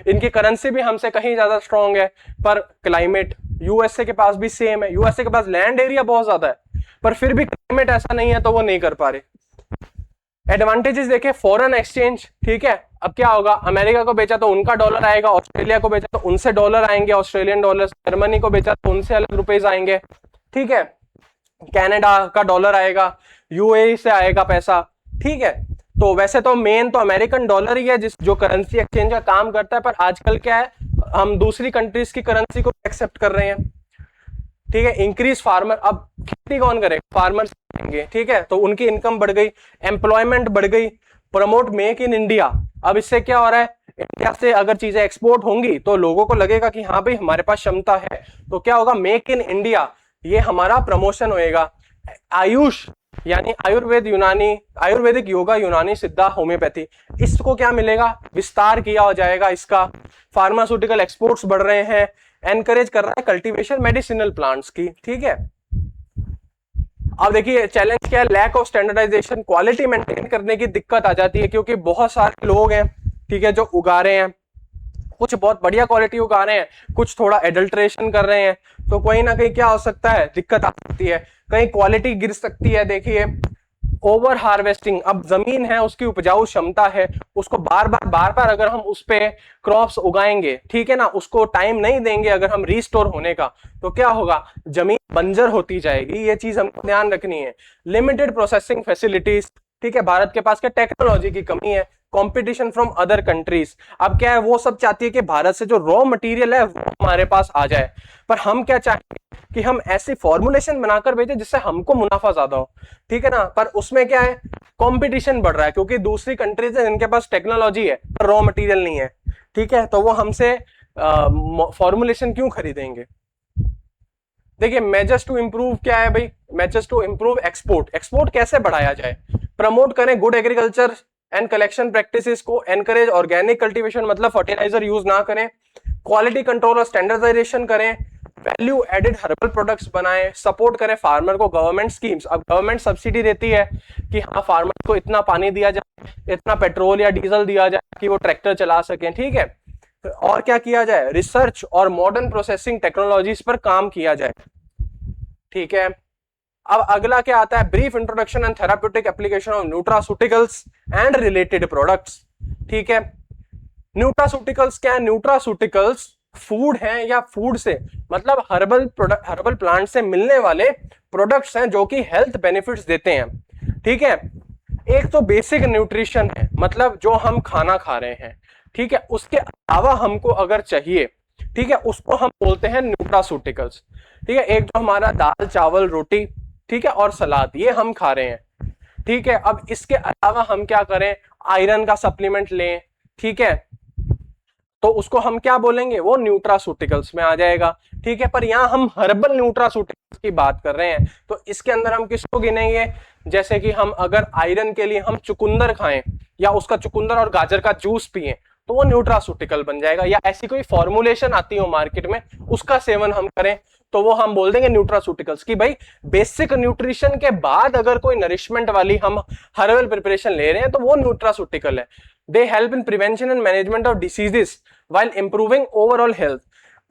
इनकी करेंसी भी हमसे कहीं ज्यादा स्ट्रांग है, पर क्लाइमेट यूएसए के पास भी सेम है। यूएसए के पास लैंड एरिया बहुत ज्यादा है पर फिर भी क्लाइमेट ऐसा नहीं है, तो वो नहीं कर पा रहे। एडवांटेजेस देखे, फॉरेन एक्सचेंज। ठीक है, अब क्या होगा, अमेरिका को बेचा तो उनका डॉलर आएगा, ऑस्ट्रेलिया को बेचा तो उनसे डॉलर आएंगे, ऑस्ट्रेलियन डॉलर, जर्मनी को बेचा तो उनसे अलग रुपीज आएंगे। ठीक है, कनाडा का डॉलर आएगा, यूएई से आएगा पैसा। ठीक है, तो वैसे तो मेन तो अमेरिकन डॉलर ही है जिस जो करेंसी एक्सचेंज का काम करता है, पर आजकल क्या है, हम दूसरी कंट्रीज की करेंसी को एक्सेप्ट कर रहे हैं। ठीक है। इंक्रीज फार्मर, अब खेती कौन करेगा, फार्मर करेंगे, ठीक है, तो उनकी इनकम बढ़ गई, एम्प्लॉयमेंट बढ़ गई। प्रमोट मेक इन इंडिया, अब इससे क्या हो रहा है, इंडिया से अगर चीजें एक्सपोर्ट होंगी तो लोगों को लगेगा कि हाँ भाई हमारे पास क्षमता है, तो क्या होगा, मेक इन इंडिया, ये हमारा प्रमोशन होएगा। आयुष यानी आयुर्वेद, यूनानी, आयुर्वेदिक, योगा, यूनानी, सिद्धा, होम्योपैथी, इसको क्या मिलेगा, विस्तार किया हो जाएगा इसका। फार्मास्यूटिकल एक्सपोर्ट्स बढ़ रहे हैं, एनकरेज कर रहा है कल्टीवेशन मेडिसिनल प्लांट्स की, ठीक है। अब देखिए चैलेंज क्या है, lack of standardisation, quality maintain करने की दिक्कत आ जाती है, क्योंकि बहुत सारे लोग हैं, ठीक है, जो उगा रहे हैं, कुछ बहुत बढ़िया क्वालिटी उगा रहे हैं, कुछ थोड़ा एडल्ट्रेशन कर रहे हैं, तो कहीं ना कहीं क्या हो सकता है, दिक्कत आ सकती है, कहीं क्वालिटी गिर सकती है। देखिए ओवर हार्वेस्टिंग, अब जमीन है उसकी उपजाऊ क्षमता है, उसको बार बार अगर हम उस पे क्रॉप्स उगाएंगे, ठीक है ना, उसको टाइम नहीं देंगे अगर हम रिस्टोर होने का, तो क्या होगा, जमीन बंजर होती जाएगी, ये चीज हमको ध्यान रखनी है। लिमिटेड प्रोसेसिंग फैसिलिटीज, ठीक है, भारत के पास क्या टेक्नोलॉजी की कमी है, कंपटीशन फ्रॉम अदर कंट्रीज, अब क्या है, वो सब चाहती है कि भारत से जो रॉ मटेरियल है वो हमारे पास आ जाए, पर हम क्या चाहेंगे कि हम ऐसी फॉर्मुलेशन बनाकर भेजें जिससे हमको मुनाफा ज्यादा हो, ठीक है ना, पर उसमें क्या है, कंपटीशन बढ़ रहा है, क्योंकि दूसरी कंट्रीज है जिनके पास टेक्नोलॉजी है पर रॉ मटेरियल नहीं है, ठीक है, तो वो हमसे फॉर्मुलेशन क्यों खरीदेंगे। देखिए मेजर्स टू इंप्रूव क्या है भाई, measures to improve export, export कैसे बढ़ाया जाए, प्रमोट करें good agriculture and collection practices को, एनकरेज ऑर्गेनिक कल्टीवेशन, मतलब फर्टिलाइजर यूज ना करें, क्वालिटी कंट्रोल और स्टैंडर्डाइजेशन करें, वैल्यू एडेड हर्बल प्रोडक्ट्स बनाएं, सपोर्ट करें फार्मर को, गवर्नमेंट स्कीम्स, अब गवर्नमेंट सब्सिडी देती है कि हाँ फार्मर को इतना पानी दिया जाए, इतना पेट्रोल या डीजल दिया जाए कि वो ट्रैक्टर चला सकें, ठीक है, और क्या किया जाए, रिसर्च और मॉडर्न प्रोसेसिंग टेक्नोलॉजीज पर काम किया जाए, ठीक है। अब अगला क्या आता है, brief introduction and therapeutic application of nutraceuticals and related products, ठीक है। न्यूट्रास्यूटिकल्स क्या है, न्यूट्रास्यूटिकल्स फूड है या फूड से मतलब हर्बल प्रोडक्ट, हर्बल प्लांट से मिलने वाले प्रोडक्ट्स हैं जो कि हेल्थ बेनिफिट्स देते हैं, ठीक है। एक तो बेसिक न्यूट्रिशन है, मतलब जो हम खाना खा रहे हैं, ठीक है, उसके अलावा हमको अगर चाहिए, ठीक है, उसको हम बोलते हैं न्यूट्रास्यूटिकल्स, ठीक है। एक तो हमारा दाल चावल रोटी, ठीक है, और सलाद, ये हम खा रहे हैं, ठीक है। अब इसके अलावा हम क्या करें, आयरन का सप्लीमेंट लें, ठीक है, तो उसको हम क्या बोलेंगे, वो न्यूट्रास्यूटिकल्स में आ जाएगा, ठीक है। पर यहां हम हर्बल न्यूट्रास्यूटिकल्स की बात कर रहे हैं, तो इसके अंदर हम किसको गिनेंगे, जैसे कि हम अगर आयरन के लिए हम चुकंदर खाएं या उसका चुकंदर और गाजर का जूस पिए तो वो न्यूट्रास्यूटिकल बन जाएगा, या ऐसी कोई फॉर्मुलेशन आती हो मार्केट में उसका सेवन हम करें तो वो हम बोल देंगे न्यूट्रास्यूटिकल्स। की भाई बेसिक न्यूट्रिशन के बाद अगर कोई नरिशमेंट वाली हम हर्बल प्रिपरेशन ले रहे हैं तो वो न्यूट्रास्यूटिकल है। They help in prevention and management of diseases while improving overall health,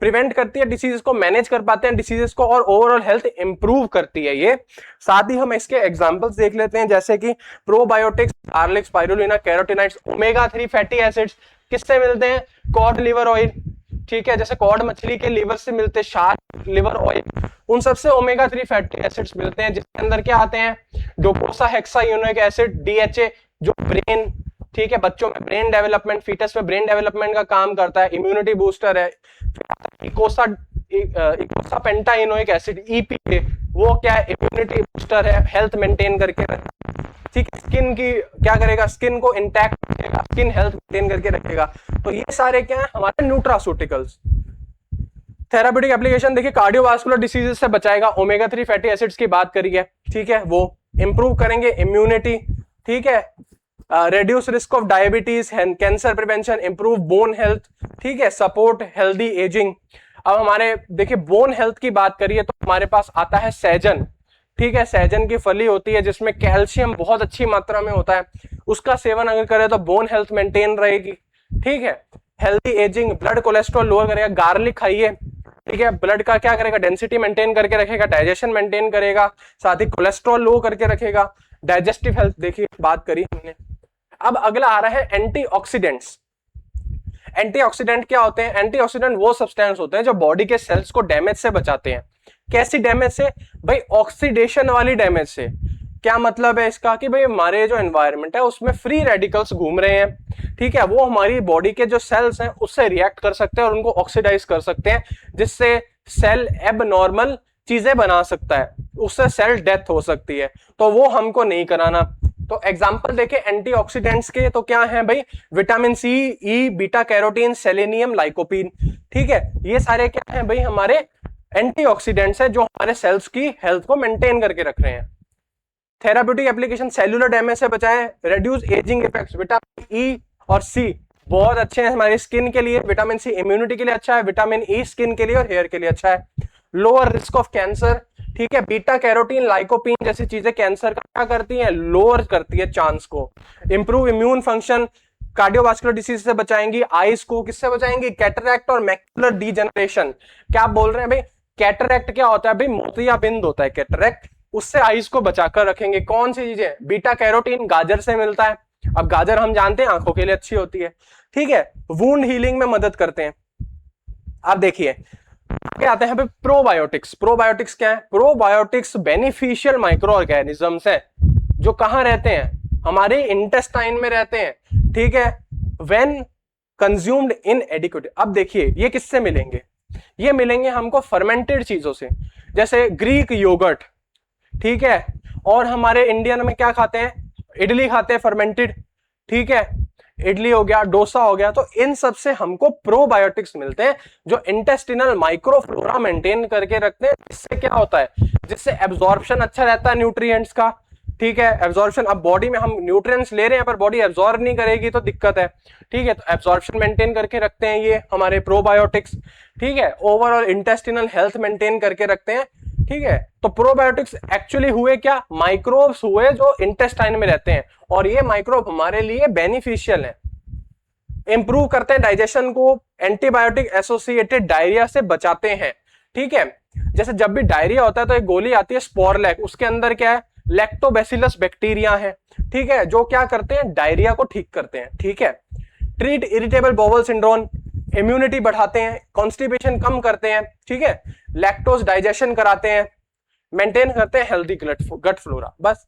prevent करती है डिसीजेस को, मैनेज कर पाते हैं डिसीजेस को, और ओवरऑल हेल्थ इंप्रूव करती है ये। साथ ही हम इसके एग्जांपल्स देख लेते हैं, जैसे कि probiotics, Horlicks, spirulina, carotenoids, omega 3 fatty acids किससे मिलते हैं, कॉड लिवर ऑयल, ठीक है, जैसे कॉड मछली के लिवर से मिलते हैं, शार्क लिवर ऑयल, उन सबसे ओमेगा 3 फैटी एसिड्स मिलते हैं, जिसके अंदर क्या आते हैं, डोकोसा हेक्सायूनिक एसिड, डीएचए, जो ब्रेन, ठीक है, बच्चों में ब्रेन डेवलपमेंट, फीटस में ब्रेन डेवलपमेंट का काम करता है, इम्यूनिटी बूस्टर है। इकोसा पेंटाइनोइक एसिड ईपीए, वो क्या है, इम्यूनिटी बूस्टर है, हेल्थ मेंटेन करके रखेगा, ठीक है, स्किन की क्या करेगा, स्किन को इंटैक्ट रखेगा, स्किन हेल्थ मेंटेन करके रखेगा। तो ये सारे क्या है हमारे न्यूट्रास्यूटिकल्स। थेराप्यूटिक एप्लीकेशन देखिए, कार्डियोवास्कुलर डिसीजेस से बचाएगा, ओमेगा 3 फैटी एसिड्स की बात करिए, ठीक है, वो इंप्रूव करेंगे इम्यूनिटी, ठीक है, reduce risk of diabetes, cancer prevention, improve bone health, ठीक है, सपोर्ट हेल्दी एजिंग। अब हमारे देखिए बोन हेल्थ की बात करिए तो हमारे पास आता है सहजन, ठीक है, सहजन की फली होती है जिसमें कैल्शियम बहुत अच्छी मात्रा में होता है, उसका सेवन अगर करें तो बोन हेल्थ मेंटेन रहेगी, ठीक है। Healthy ageing, blood cholesterol lower करेगा, गार्लिक खाइए, ठीक है, ब्लड का क्या करेगा, डेंसिटी मेंटेन करके रखेगा, डाइजेशन मेंटेन करेगा, साथ ही कोलेस्ट्रॉल लो करके रखेगा, डाइजेस्टिव हेल्थ देखिए बात करी हमने। अब अगला आ रहा है एंटीऑक्सीडेंट्स। एंटीऑक्सीडेंट क्या होते हैं, एंटीऑक्सीडेंट वो सब्सटेंस होते हैं जो बॉडी के सेल्स को डैमेज से बचाते हैं। कैसी डैमेज से भाई, ऑक्सीडेशन वाली डैमेज से। क्या मतलब है इसका कि भाई हमारे जो एनवायरनमेंट है उसमें फ्री रेडिकल्स घूम रहे हैं, ठीक है, वो हमारी बॉडी के जो सेल्स हैं उससे रिएक्ट कर सकते हैं और उनको ऑक्सीडाइज कर सकते हैं, जिससे सेल एबनॉर्मल चीजें बना सकता है, उससे सेल डेथ हो सकती है, तो वो हमको नहीं कराना। तो एग्जांपल देखें एंटीऑक्सीडेंट्स के, तो क्या है भाई, विटामिन सी, ई, बीटा कैरोटीन, सेलेनियम, लाइकोपीन। ठीक है, ये सारे क्या है भाई, हमारे एंटीऑक्सीडेंट्स हैं जो हमारे सेल्स की हेल्थ को मेंटेन करके रख रहे हैं। थेराप्यूटिक एप्लीकेशन, सेलुलर डैमेज से बचाएं, reduce ageing effects, vitamin E और सी बहुत अच्छे हैं हमारी स्किन के लिए। विटामिन सी इम्यूनिटी के लिए अच्छा है, विटामिन ई स्किन के लिए और हेयर के लिए अच्छा है। लोअर रिस्क ऑफ कैंसर, ठीक है, बीटा कैरोटीन, लाइकोपीन जैसी चीजें कैंसर का क्या करती हैं, लोअर करती है चांस को। Improve immune function, cardiovascular disease से बचाएंगी। आईज को किससे बचाएंगी, कैटरैक्ट और मैकुलर डीजनरेशन। क्या बोल रहे हैं भाई, कैटरैक्ट क्या होता है भाई, मोतियाबिंद होता है कैटरैक्ट, उससे आईज को बचाकर रखेंगे। कौन सी चीजें, बीटा कैरोटीन गाजर से मिलता है, अब गाजर हम जानते हैं आंखों के लिए अच्छी होती है। ठीक है, वुंड हीलिंग में मदद करते हैं। अब देखिए आगे आते हैं प्रोबायोटिक्स। प्रोबायोटिक्स क्या है, प्रोबायोटिक्स बेनिफिशियल माइक्रो ऑर्गेनिजम्स है जो कहां रहते हैं, हमारे इंटेस्टाइन में रहते हैं। ठीक है, व्हेन कंज्यूम्ड इन एडिक्वेट। अब देखिए ये किससे मिलेंगे, ये मिलेंगे हमको फर्मेंटेड चीजों से, जैसे ग्रीक योगर्ट। ठीक है, और हमारे इंडियन में क्या खाते हैं, इडली खाते हैं फर्मेंटेड। ठीक है, इडली हो गया, डोसा हो गया, तो इन सब से हमको प्रोबायोटिक्स मिलते हैं जो इंटेस्टिनल माइक्रोफ्लोरा मेंटेन करके रखते हैं। इससे क्या होता है, जिससे एब्जॉर्प्शन अच्छा रहता है न्यूट्रिएंट्स का। ठीक है, एब्जॉर्प्शन, अब बॉडी में हम न्यूट्रिएंट्स ले रहे हैं पर बॉडी एब्जॉर्ब नहीं करेगी तो दिक्कत है। ठीक है, तो एब्जॉर्प्शन मेंटेन करके रखते हैं ये हमारे प्रोबायोटिक्स। ठीक है, ओवरऑल इंटेस्टिनल हेल्थ मेंटेन करके रखते हैं। ठीक है, तो प्रोबायोटिक्स एक्चुअली हुए क्या, माइक्रोब्स हुए जो इंटेस्टाइन में रहते हैं, और ये माइक्रोब हमारे लिए बेनिफिशियल है। इंप्रूव करते हैं डाइजेशन को, एंटीबायोटिक एसोसिएटेड डायरिया से बचाते हैं। ठीक है, जैसे जब भी डायरिया होता है तो एक गोली आती है स्पोरलैक, उसके अंदर क्या है, लैक्टोबैसिलस बैक्टीरिया है। ठीक है, जो क्या करते हैं, डायरिया को ठीक करते हैं। ठीक है, treat irritable bowel syndrome, immunity बढ़ाते हैं, कॉन्स्टिपेशन कम करते हैं। ठीक है, लैक्टोज डाइजेशन कराते हैं, मेंटेन करते हैं हेल्दी गट फ्लोरा। बस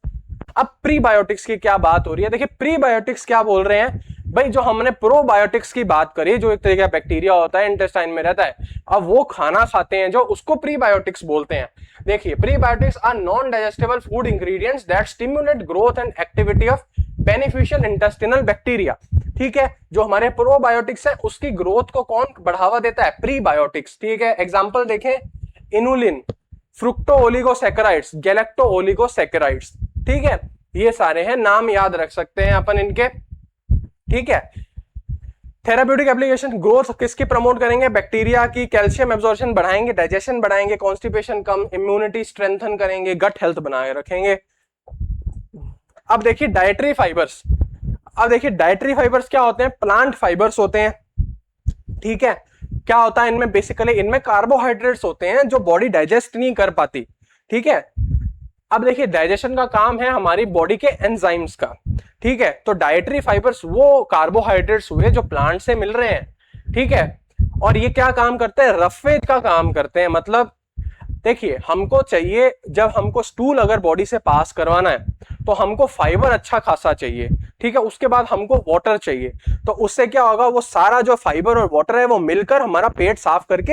अब प्रीबायोटिक्स की क्या बात हो रही है, देखिए प्रीबायोटिक्स क्या बोल रहे हैं भाई, जो हमने प्रोबायोटिक्स की बात करी, जो एक तरीके का बैक्टीरिया होता है इंटेस्टाइन में रहता है, अब वो खाना खाते हैं जो, उसको प्रीबायोटिक्स बोलते हैं। देखिए prebiotics are non digestible food ingredients that stimulate growth and activity of beneficial intestinal bacteria. ठीक है, जो हमारे प्रोबायोटिक्स है उसकी ग्रोथ को कौन बढ़ावा देता है, प्रीबायोटिक्स। ठीक है, एग्जांपल देखें, इनुलिन, फ्रुक्टो ओलिगोसैकेराइड्स, गैलेक्टो ओलिगोसैकेराइड्स। ठीक है, ये सारे हैं, नाम याद रख सकते हैं अपन इनके। ठीक है, थेराप्यूटिक एप्लीकेशन, ग्रोथ किसकी प्रमोट करेंगे, बैक्टीरिया की, कैल्शियम एब्जॉर्प्शन बढ़ाएंगे, डाइजेशन बढ़ाएंगे, कॉन्स्टिपेशन कम, इम्यूनिटी स्ट्रेंथन करेंगे, गट हेल्थ बनाए रखेंगे। अब देखिए डाइटरी फाइबर्स, अब देखिए डाइटरी फाइबर्स क्या होते हैं, प्लांट फाइबर्स होते हैं। ठीक है, क्या होता है इनमें, बेसिकली इनमें कार्बोहाइड्रेट्स होते हैं जो बॉडी डाइजेस्ट नहीं कर पाती। ठीक है, अब देखिए डाइजेशन का काम है हमारी बॉडी के एंजाइम्स का। ठीक है, तो डाइटरी फाइबर्स वो कार्बोहाइड्रेट्स हुए जो प्लांट से मिल रहे हैं। ठीक है, और ये क्या काम करते हैं, रफेज का काम करते हैं। मतलब देखिए हमको चाहिए, जब हमको स्टूल अगर बॉडी से पास करवाना है तो हमको फाइबर अच्छा खासा चाहिए। ठीक है, उसके बाद हमको वाटर चाहिए, तो उससे क्या होगा, वो सारा जो फाइबर और वाटर है वो मिलकर हमारा पेट साफ करके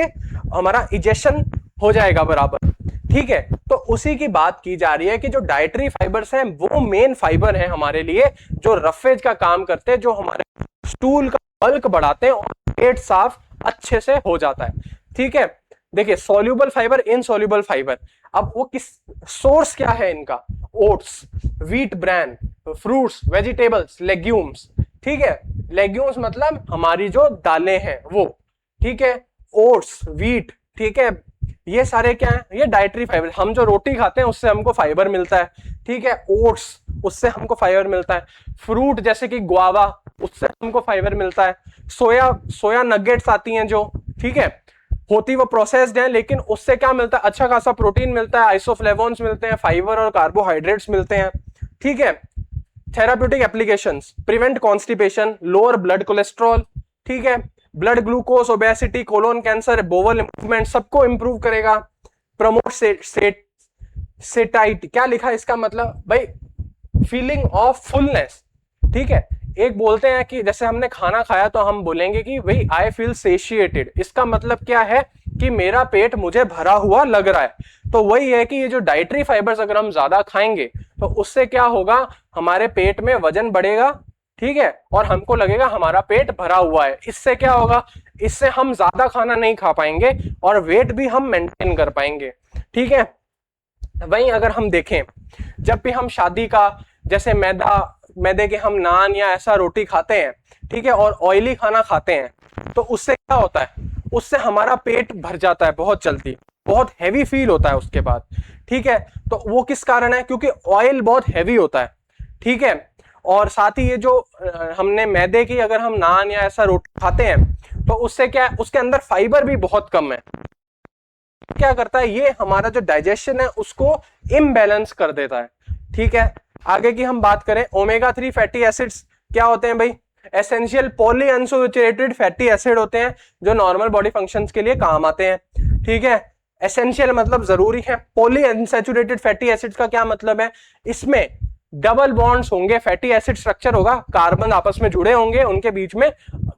हमारा इजेशन हो जाएगा बराबर। ठीक है, तो उसी की बात की जा रही है कि जो डाइटरी फाइबर्स हैं वो मेन फाइबर हैं हमारे लिए, जो रफेज का काम करते हैं, जो हमारे स्टूल का बल्क बढ़ाते हैं और पेट साफ अच्छे से हो जाता है। ठीक है, देखिए सॉल्यूबल फाइबर, इनसॉल्यूबल फाइबर, अब वो किस सोर्स क्या है इनका, oats, wheat bran, fruits, vegetables, legumes. ठीक है, लेग्यूम्स मतलब हमारी जो दालें हैं वो। ठीक है, ओट्स, व्हीट, ठीक है, ये सारे क्या है, ये डाइटरी फाइबर। हम जो रोटी खाते हैं उससे हमको फाइबर मिलता है। ठीक है, ओट्स, उससे हमको फाइबर मिलता है। फ्रूट जैसे कि गुआवा, उससे हमको फाइबर मिलता है। सोया नगेट्स आती हैं जो, ठीक है, होती वो प्रोसेस्ड है, लेकिन उससे क्या मिलता है, अच्छा खासा प्रोटीन मिलता है, आइसोफ्लेवोन्स मिलते हैं, फाइबर और कार्बोहाइड्रेट्स मिलते हैं। ठीक है, therapeutic applications, prevent constipation, lower blood cholesterol. ठीक है, blood glucose, obesity, colon cancer, bowel improvement, सबको इंप्रूव करेगा। प्रमोट सेटाइट, क्या लिखा है इसका मतलब भाई, फीलिंग ऑफ फुलनेस। ठीक है, एक बोलते हैं कि जैसे हमने खाना खाया तो हम बोलेंगे कि भाई आई फील सेशिएटेड, इसका मतलब क्या है, कि मेरा पेट मुझे भरा हुआ लग रहा है। तो वही है कि ये जो डाइटरी फाइबर्स अगर हम ज्यादा खाएंगे तो उससे क्या होगा, हमारे पेट में वजन बढ़ेगा, ठीक है, और हमको लगेगा हमारा पेट भरा हुआ है। इससे क्या होगा, इससे हम ज्यादा खाना नहीं खा पाएंगे और वेट भी हम मेंटेन कर पाएंगे, ठीक है। वहीं अगर हम देखें, जब भी हम शादी का जैसे मैदे के हम नान या ऐसा रोटी खाते हैं, ठीक है, और ऑयली खाना खाते हैं, तो उससे क्या होता है, उससे हमारा पेट भर जाता है बहुत जल्दी, बहुत हैवी फील होता है उसके बाद, ठीक है। तो वो किस कारण है, क्योंकि ऑयल बहुत हैवी होता है, ठीक है। और साथ ही ये जो हमने मैदे की अगर हम नान या ऐसा रोटी खाते हैं तो उससे क्या है, उसके अंदर फाइबर भी बहुत कम है। क्या करता है, ये हमारा जो डाइजेशन है उसको इम्बैलेंस कर देता है, ठीक है। आगे की हम बात करें, ओमेगा 3 फैटी एसिड्स क्या होते हैं भाई, essential poly unsaturated fatty acid होते हैं जो नॉर्मल बॉडी फंक्शंस के लिए काम आते हैं, ठीक है। एसेंशियल मतलब जरूरी है। पॉली अनसैचुरेटेड फैटी एसिड्स का क्या मतलब है, इसमें डबल बॉन्ड्स होंगे, फैटी एसिड स्ट्रक्चर होगा, कार्बन आपस में जुड़े होंगे, उनके बीच में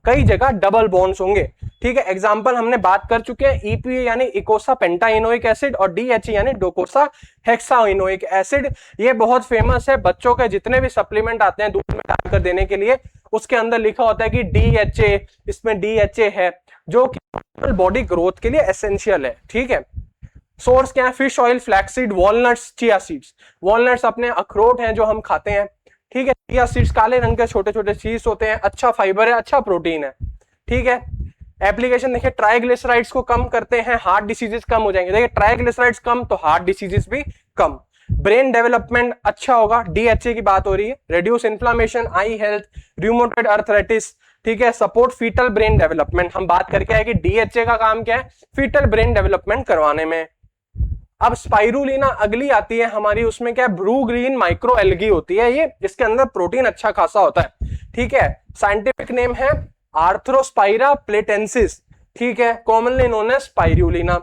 कई जगह डबल बॉन्ड्स होंगे, ठीक है। एग्जांपल हमने बात कर चुके हैं, ईपीए यानी इकोसा पेंटाइनोइक एसिड और डीएचई यानी डोकोसा हेक्साइनोइक एसिड। ये बहुत फेमस है, बच्चों के जितने भी सप्लीमेंट आते हैं दूध में डालकर देने के लिए, उसके अंदर लिखा होता है कि डीएचए, इसमें डीएचए है जो कि बॉडी ग्रोथ के लिए एसेंशियल है, ठीक है। सोर्स क्या है, fish oil, flaxseed, walnuts, chia seeds. Walnuts अपने अखरोट हैं जो हम खाते हैं, ठीक है। चिया सीड्स काले रंग के छोटे छोटे सीड्स होते हैं, अच्छा फाइबर है, अच्छा प्रोटीन है, ठीक है। एप्लीकेशन देखिए, ट्राइग्लिसराइड्स को कम करते हैं, हार्ट डिसीजेस कम हो जाएंगे। देखिए ट्राइग्लिसराइड्स कम तो हार्ट डिसीजेस भी कम। ब्रेन डेवलपमेंट अच्छा होगा, डीएचए की बात हो रही है। रिड्यूस इन्फ्लामेशन, आई हेल्थ, रूमेटॉइड अर्थराइटिस, ठीक है। सपोर्ट फीटल ब्रेन डेवलपमेंट, हम बात करके आए कि डीएचए का काम क्या है, फीटल ब्रेन डेवलपमेंट करवाने में। अब स्पाइरुलिना अगली आती है हमारी, उसमें क्या है, ब्रू ग्रीन माइक्रो एल्गी होती है ये, इसके अंदर प्रोटीन अच्छा खासा होता है, ठीक है। साइंटिफिक नेम है आर्थ्रोस्पाइरा प्लेटेंसिस, ठीक है, कॉमनली नोन एज स्पाइरुलिना।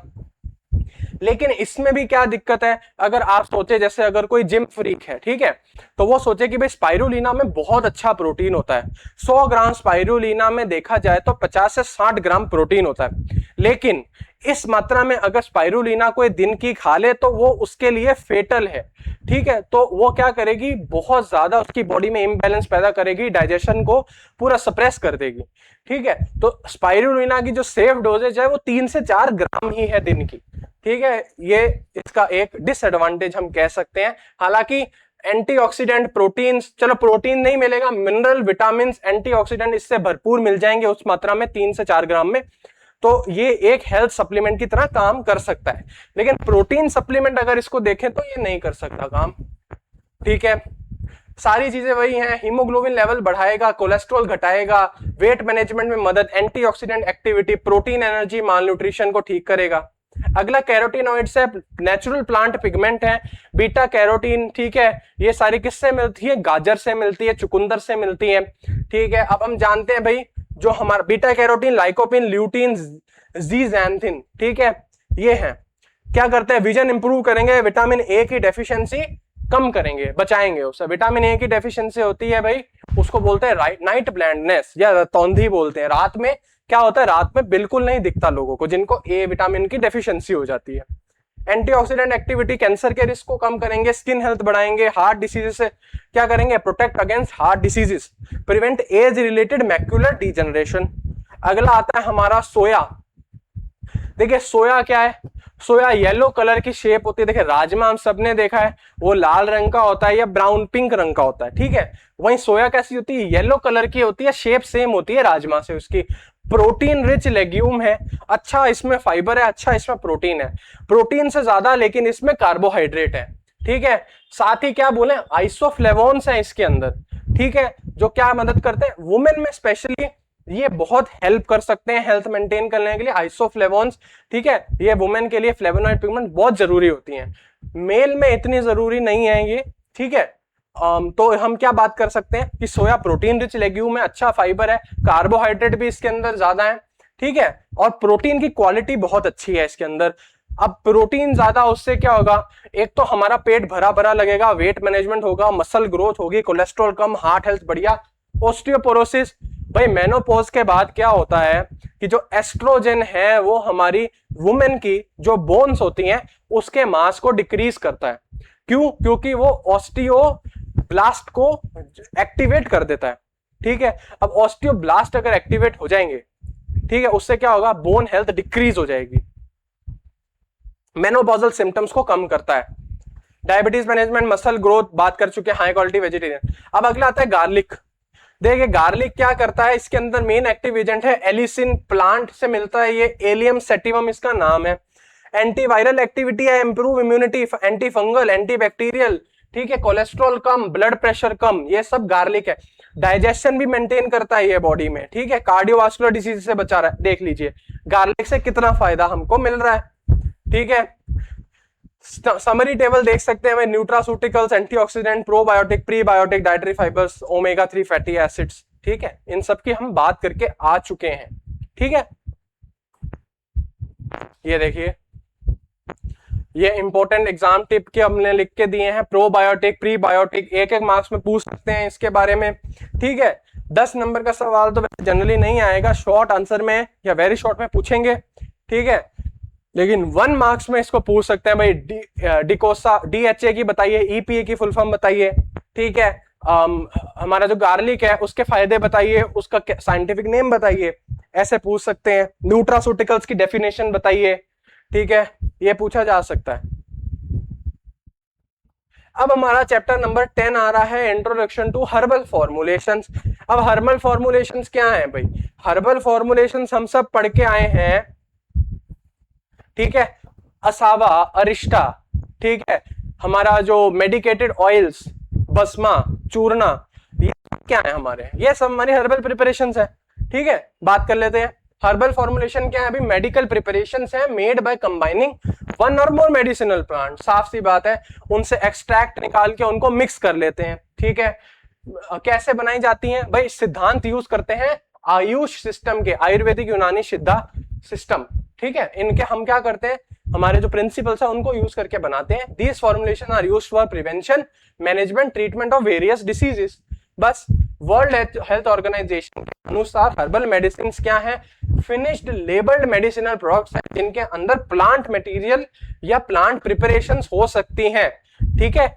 लेकिन इसमें भी क्या दिक्कत है, अगर आप सोचे जैसे अगर कोई जिम फ्रीक है, ठीक है, तो वो सोचे कि भाई स्पाइरुलिना में बहुत अच्छा प्रोटीन होता है, 100 ग्राम स्पाइरुलिना में देखा जाए तो 50 से 60 ग्राम प्रोटीन होता है। लेकिन इस मात्रा में अगर स्पाइरुलिना कोई दिन की खा ले तो वो उसके लिए फेटल है, ठीक है। तो वो क्या करेगी, बहुत ज्यादा उसकी बॉडी में इम्बैलेंस पैदा करेगी, डाइजेशन को पूरा सप्रेस कर देगी, ठीक है। तो स्पाइरुलिना की जो सेफ डोजेज है वो 3 से 4 ग्राम ही है दिन की, ठीक है। ये इसका एक डिसएडवांटेज हम कह सकते हैं। हालांकि एंटीऑक्सीडेंट, प्रोटीन, चलो प्रोटीन नहीं मिलेगा, मिनरल, विटामिन, एंटीऑक्सीडेंट इससे भरपूर मिल जाएंगे उस मात्रा में 3 से 4 ग्राम में, तो ये एक हेल्थ सप्लीमेंट की तरह काम कर सकता है। लेकिन प्रोटीन सप्लीमेंट अगर इसको देखें तो ये नहीं कर सकता काम, ठीक है। सारी चीजें वही हैं, हीमोग्लोबिन लेवल बढ़ाएगा, कोलेस्ट्रॉल घटाएगा, वेट मैनेजमेंट में मदद, antioxidant activity, protein energy, malnutrition को ठीक करेगा। अगला कैरोटीनॉइड से नेचुरल प्लांट पिगमेंट है, बीटा कैरोटीन, ठीक है। ये सारी किससे मिलती है, गाजर से मिलती है, चुकंदर से मिलती है, ठीक है। अब हम जानते हैं भाई जो हमारा बीटा कैरोटीन, लाइकोपिन, ल्यूटीन, जीजैंथिन, ठीक है, ये है क्या करते हैं, विजन इंप्रूव करेंगे, विटामिन ए की डेफिशिएंसी कम करेंगे, बचाएंगे उससे। विटामिन ए की डेफिशिएंसी होती है भाई, उसको बोलते हैं नाइट ब्लाइंडनेस या रतौंधी बोलते हैं। रात में क्या होता है, रात में बिल्कुल नहीं दिखता लोगों को जिनको ए विटामिन की डेफिशिएंसी हो जाती है। एंटीऑक्सीडेंट एक्टिविटी, कैंसर के रिस्क को कम करेंगे, स्किन हेल्थ बढ़ाएंगे, हार्ट डिसीजेस से क्या करेंगे, protect against heart diseases, prevent age related macular degeneration. अगला आता है हमारा सोया। देखिए सोया क्या है, सोया येलो कलर की शेप होती है। देखिए राजमा हम सबने देखा है, वो लाल रंग का होता है या ब्राउन पिंक रंग का होता है, ठीक है। वहीं सोया कैसी होती है, येलो कलर की होती है, शेप सेम होती है राजमा से उसकी। प्रोटीन रिच लेग्यूम है, अच्छा इसमें फाइबर है, अच्छा इसमें प्रोटीन है, प्रोटीन से ज्यादा लेकिन इसमें कार्बोहाइड्रेट है, ठीक है। साथ ही क्या बोले, आइसोफ्लेवोन्स है इसके अंदर, ठीक है, जो क्या मदद करते हैं, वुमेन में स्पेशली ये बहुत हेल्प कर सकते हैं हेल्थ मेंटेन करने के लिए, आइसोफ्लेवोन्स, ठीक है। ये वुमेन के लिए फ्लेवोनॉइड पिगमेंट बहुत जरूरी होती हैं, मेल में इतनी जरूरी नहीं है ये, ठीक है। तो हम क्या बात कर सकते हैं कि सोया प्रोटीन रिच लेग्यूम है, अच्छा फाइबर है, कार्बोहाइड्रेट भी इसके अंदर ज्यादा है, ठीक है, और प्रोटीन की क्वालिटी बहुत अच्छी है इसके अंदर। अब प्रोटीन ज्यादा, उससे क्या होगा, एक तो हमारा पेट भरा भरा लगेगा, वेट मैनेजमेंट होगा, मसल ग्रोथ होगी, कोलेस्ट्रॉल कम, हार्ट हेल्थ बढ़िया, ऑस्टियोपोरोसिस, भाई मेनोपॉज के बाद क्या होता है कि जो एस्ट्रोजन है वो हमारी वुमेन की जो बोन्स होती हैं उसके मास को डिक्रीज करता है। क्यों? क्योंकि वो ऑस्टियोब्लास्ट को एक्टिवेट कर देता है। ठीक है, अब ऑस्टियोब्लास्ट अगर एक्टिवेट हो जाएंगे, ठीक है, उससे क्या होगा, बोन हेल्थ डिक्रीज हो जाएगी। मेनोपॉजल सिम्टम्स को कम करता है। डायबिटीज मैनेजमेंट, मसल ग्रोथ बात कर चुके हैं, हाई क्वालिटी वेजिटेरियन। अब अगला आता है गार्लिक। देखिए गार्लिक क्या करता है, इसके अंदर मेन एक्टिव एजेंट है एलिसिन, प्लांट से मिलता है ये, एलियम सेटिवम इसका नाम है। एंटीवायरल एक्टिविटी है, improve immunity, anti fungal, anti bacterial, ठीक है, कोलेस्ट्रॉल कम, ब्लड प्रेशर कम, ये सब गार्लिक है। डाइजेशन भी मेंटेन करता है ये बॉडी में, ठीक है, कार्डियोवास्कुलर डिसीज से बचा रहा है। देख लीजिए गार्लिक से कितना फायदा हमको मिल रहा है। ठीक है, समरी टेबल देख सकते हैं, nutraceuticals, antioxidant, probiotic, prebiotic, dietary fibres, omega 3 fatty acids, ठीक है, इन सब की हम बात करके आ चुके हैं। ठीक है, ये देखिए ये इंपॉर्टेंट एग्जाम टिप के हमने लिख के दिए हैं, प्रोबायोटिक, प्रीबायोटिक, एक एक मार्क्स में पूछ सकते हैं इसके बारे में। ठीक है, 10 नंबर का सवाल तो जनरली नहीं आएगा, शॉर्ट आंसर में या वेरी शॉर्ट में पूछेंगे। ठीक है, लेकिन 1 मार्क्स में इसको पूछ सकते हैं भाई, डिकोसा, DHA की बताइए, EPA की फुल फॉर्म बताइए। ठीक है, हमारा जो गार्लिक है उसके फायदे बताइए, उसका साइंटिफिक नेम बताइए, ऐसे पूछ सकते हैं। न्यूट्रासूटिकल्स की डेफिनेशन बताइए। ठीक है, ये पूछा जा सकता है। अब हमारा चैप्टर नंबर 10 आ रहा है, इंट्रोडक्शन टू हर्बल फॉर्मुलेशंस। अब हर्बल फॉर्मुलेशंस क्या है भाई? हर्बल फॉर्मुलेशंस हम सब पढ़ के आए हैं। ठीक है, असावा, अरिष्टा, ठीक है, हमारा जो मेडिकेटेड ऑयल्स, बसमा, चूर्णा, ये क्या है हमारे, ये सब हमारी हर्बल प्रिपरेशंस है। ठीक है, बात कर लेते हैं हर्बल फॉर्मुलेशन क्या है। अभी मेडिकल प्रिपरेशंस है मेड बाय कंबाइनिंग वन और मोर मेडिसिनल प्लांट, साफ सी बात है, उनसे एक्सट्रैक्ट निकाल के उनको मिक्स कर लेते हैं। ठीक है, कैसे बनाई जाती हैं भाई? सिद्धांत यूज करते हैं आयुष सिस्टम के, आयुर्वेदिक यूनानी सिद्धा सिस्टम। ठीक है, इनके हम क्या करते हैं, हमारे जो प्रिंसिपल्स है उनको यूज करके बनाते हैं। These formulation are used for prevention, management, treatment of various diseases. बस वर्ल्ड हेल्थ ऑर्गेनाइजेशन के अनुसार हर्बल मेडिसिन क्या है? फिनिश्ड लेबल्ड मेडिसिनल प्रोडक्ट्स हैं जिनके अंदर प्लांट मटेरियल या प्लांट प्रिपरेशंस हो सकती हैं। ठीक है,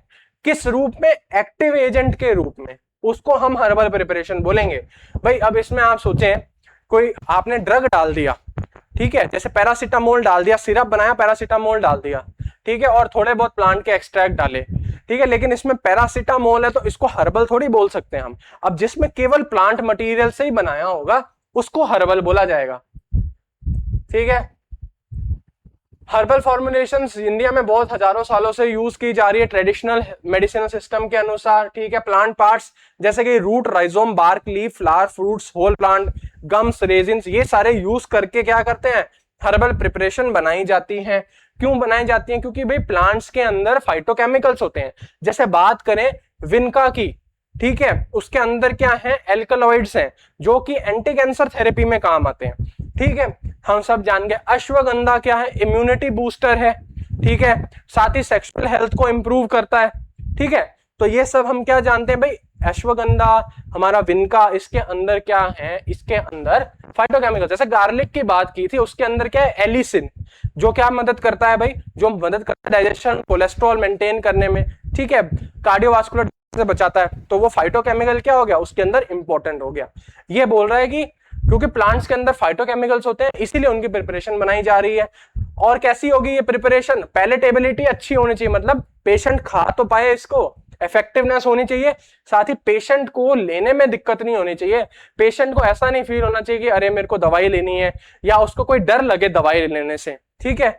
किस रूप में? एक्टिव एजेंट के रूप में, उसको हम हर्बल प्रिपरेशन बोलेंगे। भाई अब इसमें आप सोचें, कोई आपने ड्रग डाल दिया, ठीक है, जैसे पैरासीटामोल डाल दिया, सिरप बनाया, पैरासीटामोल डाल दिया, ठीक है, और थोड़े बहुत प्लांट के एक्सट्रैक्ट डाले, ठीक है, लेकिन इसमें पैरासीटामोल है तो इसको हर्बल थोड़ी बोल सकते हैं हम। अब जिसमें केवल प्लांट मटेरियल से ही बनाया होगा उसको हर्बल बोला जाएगा। ठीक है, हर्बल फॉर्मुलेशंस इंडिया में बहुत हजारों सालों से यूज की जा रही है ट्रेडिशनल मेडिसिनल सिस्टम के अनुसार। ठीक है, प्लांट पार्ट्स जैसे कि root, rhizome, bark, leaf, flower, fruits, whole plant, gums, resins, ये सारे यूज करके क्या करते हैं, हर्बल प्रिपरेशन बनाई जाती हैं। क्यों बनाई जाती हैं? क्योंकि भाई प्लांट्स के अंदर फाइटोकेमिकल्स होते हैं। जैसे बात करें विनका की, ठीक है, उसके अंदर क्या है, एल्कलॉइड्स हैं जो कि एंटी कैंसर थेरेपी में काम आते हैं। ठीक है, हम सब जान गए। अश्वगंधा क्या है? इम्यूनिटी बूस्टर है। ठीक है, साथ ही सेक्सुअल हेल्थ को इंप्रूव करता है। ठीक है, तो ये सब हम क्या जानते हैं भाई, अश्वगंधा, हमारा विनका, इसके अंदर क्या है, इसके अंदर फाइटोकेमिकल। जैसे गार्लिक की बात की थी, उसके अंदर क्या है, एलिसिन, जो क्या मदद करता है भाई, जो मदद करता है डाइजेशन, कोलेस्ट्रॉल मेंटेन करने में। ठीक है, कार्डियोवास्कुलर से बचाता है, तो वो फाइटोकेमिकल क्या हो गया, उसके अंदर इंपॉर्टेंट हो गया। ये बोल रहा है कि क्योंकि प्लांट्स के अंदर फाइटोकेमिकल्स होते हैं इसीलिए उनकी प्रिपरेशन बनाई जा रही है। और कैसी होगी ये प्रिपरेशन? पैलेटेबिलिटी अच्छी होनी चाहिए, मतलब पेशेंट खा तो पाए इसको, इफेक्टिवनेस होनी चाहिए, साथ ही पेशेंट को लेने में दिक्कत नहीं होनी चाहिए। पेशेंट को ऐसा नहीं फील होना चाहिए कि अरे मेरे को दवाई लेनी है, या उसको कोई डर लगे दवाई लेने से। ठीक है,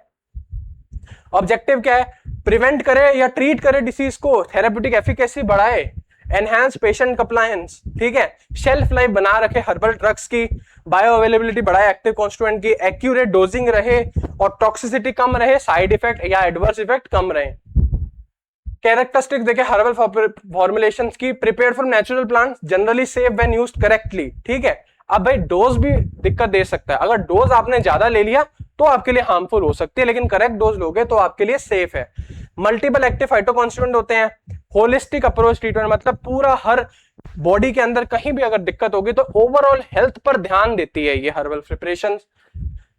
ऑब्जेक्टिव क्या है, प्रिवेंट करे या ट्रीट करे डिसीज को, थेरेप्यूटिक एफिकेसी बढ़ाए, एनहांस पेशेंट कंप्लायंस। ठीक है, शेल्फ लाइफ बना रखे हर्बल ड्रग्स की, बायो अवेलेबिलिटी बढ़ाए एक्टिव कॉन्स्टिट्यूएंट की, एक्यूरेट डोजिंग रहे और टॉक्सिसिटी कम रहे, साइड इफेक्ट या एडवर्स इफेक्ट कम रहे। कैरेक्टरिस्टिक देखे हर्बल फॉर्मुलेशंस की, prepared from natural plants, generally safe when used correctly. ठीक है, अब भाई डोज भी दिक्कत दे सकता है, अगर डोज आपने ज्यादा ले लिया तो आपके लिए हार्मफुल हो सकती है, लेकिन करेक्ट डोज लोगे तो आपके लिए सेफ है। मल्टीपल एक्टिव फाइटोकॉन्स्टिट्यूएंट होते हैं, होलिस्टिक अप्रोच ट्रीटमेंट, मतलब पूरा हर बॉडी के अंदर कहीं भी अगर दिक्कत होगी तो ओवरऑल हेल्थ पर ध्यान देती है ये हर्बल प्रिपरेशन।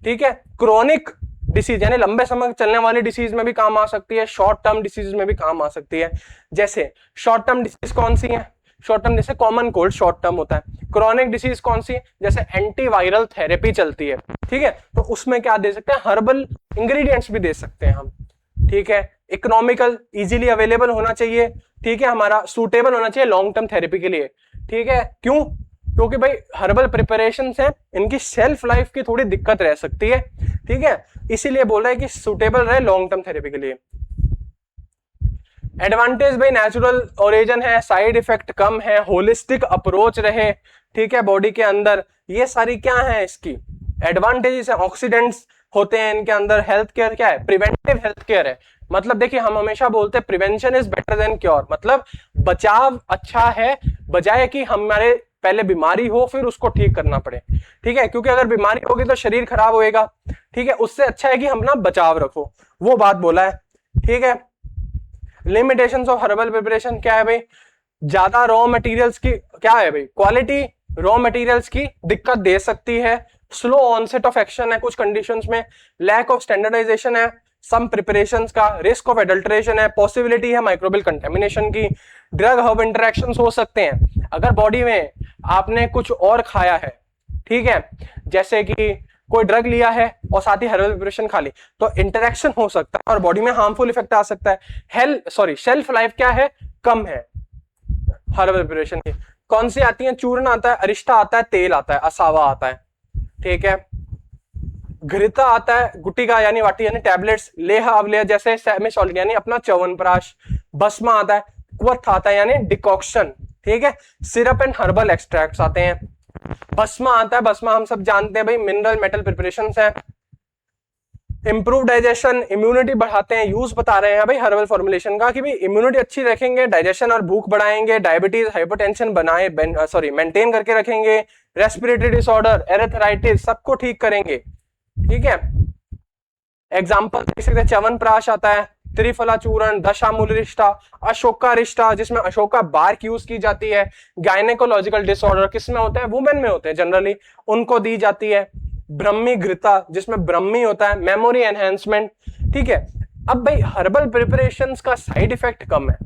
ठीक है, क्रोनिक डिसीज यानी लंबे समय चलने वाली डिसीज में भी काम आ सकती है, शॉर्ट टर्म डिसीज में भी काम आ सकती है। जैसे शॉर्ट टर्म डिसीज कौन सी है? शॉर्ट टर्म जैसे कॉमन कोल्ड शॉर्ट टर्म होता है। क्रोनिक डिसीज कौन सी? जैसे एंटीवायरल थेरेपी चलती है। ठीक है, तो उसमें क्या दे सकते हैं? हर्बल इंग्रेडिएंट्स भी दे सकते हैं हम। ठीक है, इकोनॉमिकल, इजीली अवेलेबल होना चाहिए। ठीक है, हमारा सूटेबल होना चाहिए लॉन्ग टर्म थेरेपी के लिए। ठीक है, क्यों? क्योंकि भाई हर्बल प्रिपरेशन है, इनकी शेल्फ लाइफ की थोड़ी दिक्कत रह सकती है। ठीक है, इसीलिए बोल रहा है कि सूटेबल रहे लॉन्ग टर्म थेरेपी के लिए। एडवांटेज भाई नेचुरल ओरिजिन है, साइड इफेक्ट कम है, होलिस्टिक अप्रोच रहे। ठीक है, बॉडी के अंदर ये सारी क्या है इसकी एडवांटेजेस है। ऑक्सीडेंट्स होते हैं इनके अंदर। हेल्थ केयर क्या है? प्रिवेंटिव हेल्थ केयर है। मतलब देखिए, हम हमेशा बोलते हैं prevention is better than cure, मतलब बचाव अच्छा है बजाय कि हमारे पहले बीमारी हो फिर उसको ठीक करना पड़े। ठीक है, क्योंकि अगर बीमारी होगी तो शरीर खराब होएगा। ठीक है, उससे अच्छा है कि हम ना बचाव रखो, वो बात बोला है। ठीक है, लिमिटेशंस ऑफ हर्बल प्रिपरेशन क्या है भाई? ज्यादा रॉ मटेरियल्स की क्या है भाई? क्वालिटी रॉ मटेरियल्स की दिक्कत दे सकती है। स्लो ऑनसेट ऑफ एक्शन है कुछ कंडीशंस में। लैक ऑफ स्टैंडर्डाइजेशन है सम प्रिपरेशंस का। रिस्क ऑफ एडल्ट्रेशन है। पॉसिबिलिटी है माइक्रोबियल कंटेमिनेशन की। ड्रग हर्ब इंटरेक्शंस हो सकते हैं अगर बॉडी में आपने कुछ और खाया है। ठीक है, जैसे कि कोई ड्रग लिया है और साथ ही हर्बल प्रिपरेशन खा ली तो इंटरेक्शन हो सकता है और बॉडी में हार्मफुल इफेक्ट आ सकता है। शेल्फ लाइफ क्या है? कम है हर्बल प्रिपरेशन की। कौन सी आती है? चूर्ण आता है, अरिष्टा आता है, तेल आता है, असावा आता है। ठीक है, घृता आता है, गुटिका यानी वाटी यानी टैबलेट्स, लेह अवलेह जैसे सेमिसॉलिड यानी अपना च्यवनप्राश, भस्म आता है, क्वथ आता है यानी डिकॉक्शन। ठीक है, सिरप एंड हर्बल एक्सट्रैक्ट्स आते हैं। भस्म आता है, भस्म हम सब जानते हैं भाई मिनरल मेटल प्रिपरेशंस है। इंप्रूव डाइजेशन, इम्यूनिटी बढ़ाते हैं। यूज बता रहे हैं भाई हर्बल फॉर्मुलेशन का कि भाई इम्यूनिटी अच्छी रखेंगे, डाइजेशन और भूख बढ़ाएंगे, डायबिटीज हाइपरटेंशन मेंटेन करके रखेंगे, रेस्पिरेटरी डिसऑर्डर, एरेथराइटिस सबको ठीक करेंगे। ठीक है, एग्जाम्पल देख सकते हैं, च्यवनप्राश आता है, त्रिफला चूर्ण, दशामूलरिष्टा, अशोकारिष्टा जिसमें अशोका बार्क यूज की जाती है। गायनेकोलॉजिकल डिसऑर्डर किसमें होते हैं? वुमेन में होते हैं जनरली, उनको दी जाती है। ब्रह्मी घृता जिसमें ब्रह्मी होता है, मेमोरी एनहेंसमेंट। ठीक है, अब भाई हर्बल प्रिपरेशंस का साइड इफेक्ट कम है।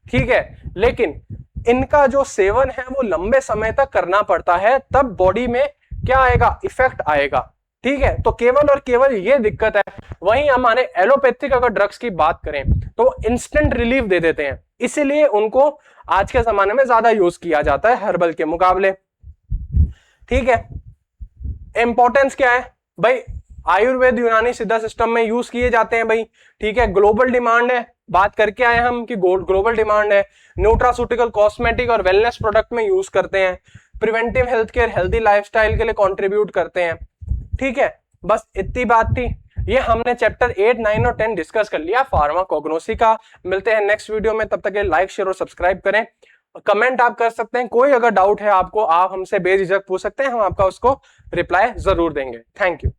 ठीक है, लेकिन इनका जो सेवन है वो लंबे समय तक करना पड़ता है, तब बॉडी में क्या आएगा? इफेक्ट आएगा। ठीक है, तो केवल और केवल ये दिक्कत है। वहीं हमारे एलोपैथिक अगर ड्रग्स की बात करें तो इंस्टेंट रिलीफ दे देते हैं, इसीलिए उनको आज के जमाने में ज्यादा यूज किया जाता है हर्बल के मुकाबले। ठीक है, इंपॉर्टेंस क्या है भाई? आयुर्वेद यूनानी सिद्धा सिस्टम में यूज किए जाते हैं भाई। ठीक है, ग्लोबल डिमांड है, बात करके आए हम कि ग्लोबल डिमांड है। न्यूट्रास्यूटिकल, कॉस्मेटिक और वेलनेस प्रोडक्ट में यूज करते हैं। Preventive health care, healthy lifestyle के लिए कंट्रीब्यूट करते हैं। ठीक है, बस इतनी बात थी। ये हमने चैप्टर 8, 9 और 10 डिस्कस कर लिया फार्माकोग्नोसी का। मिलते हैं नेक्स्ट वीडियो में, तब तक के लाइक शेयर और सब्सक्राइब करें। कमेंट आप कर सकते हैं, कोई अगर डाउट है आपको आप हमसे बेझिझक पूछ सकते हैं, हम आपका उसको रिप्लाई जरूर देंगे। Thank you.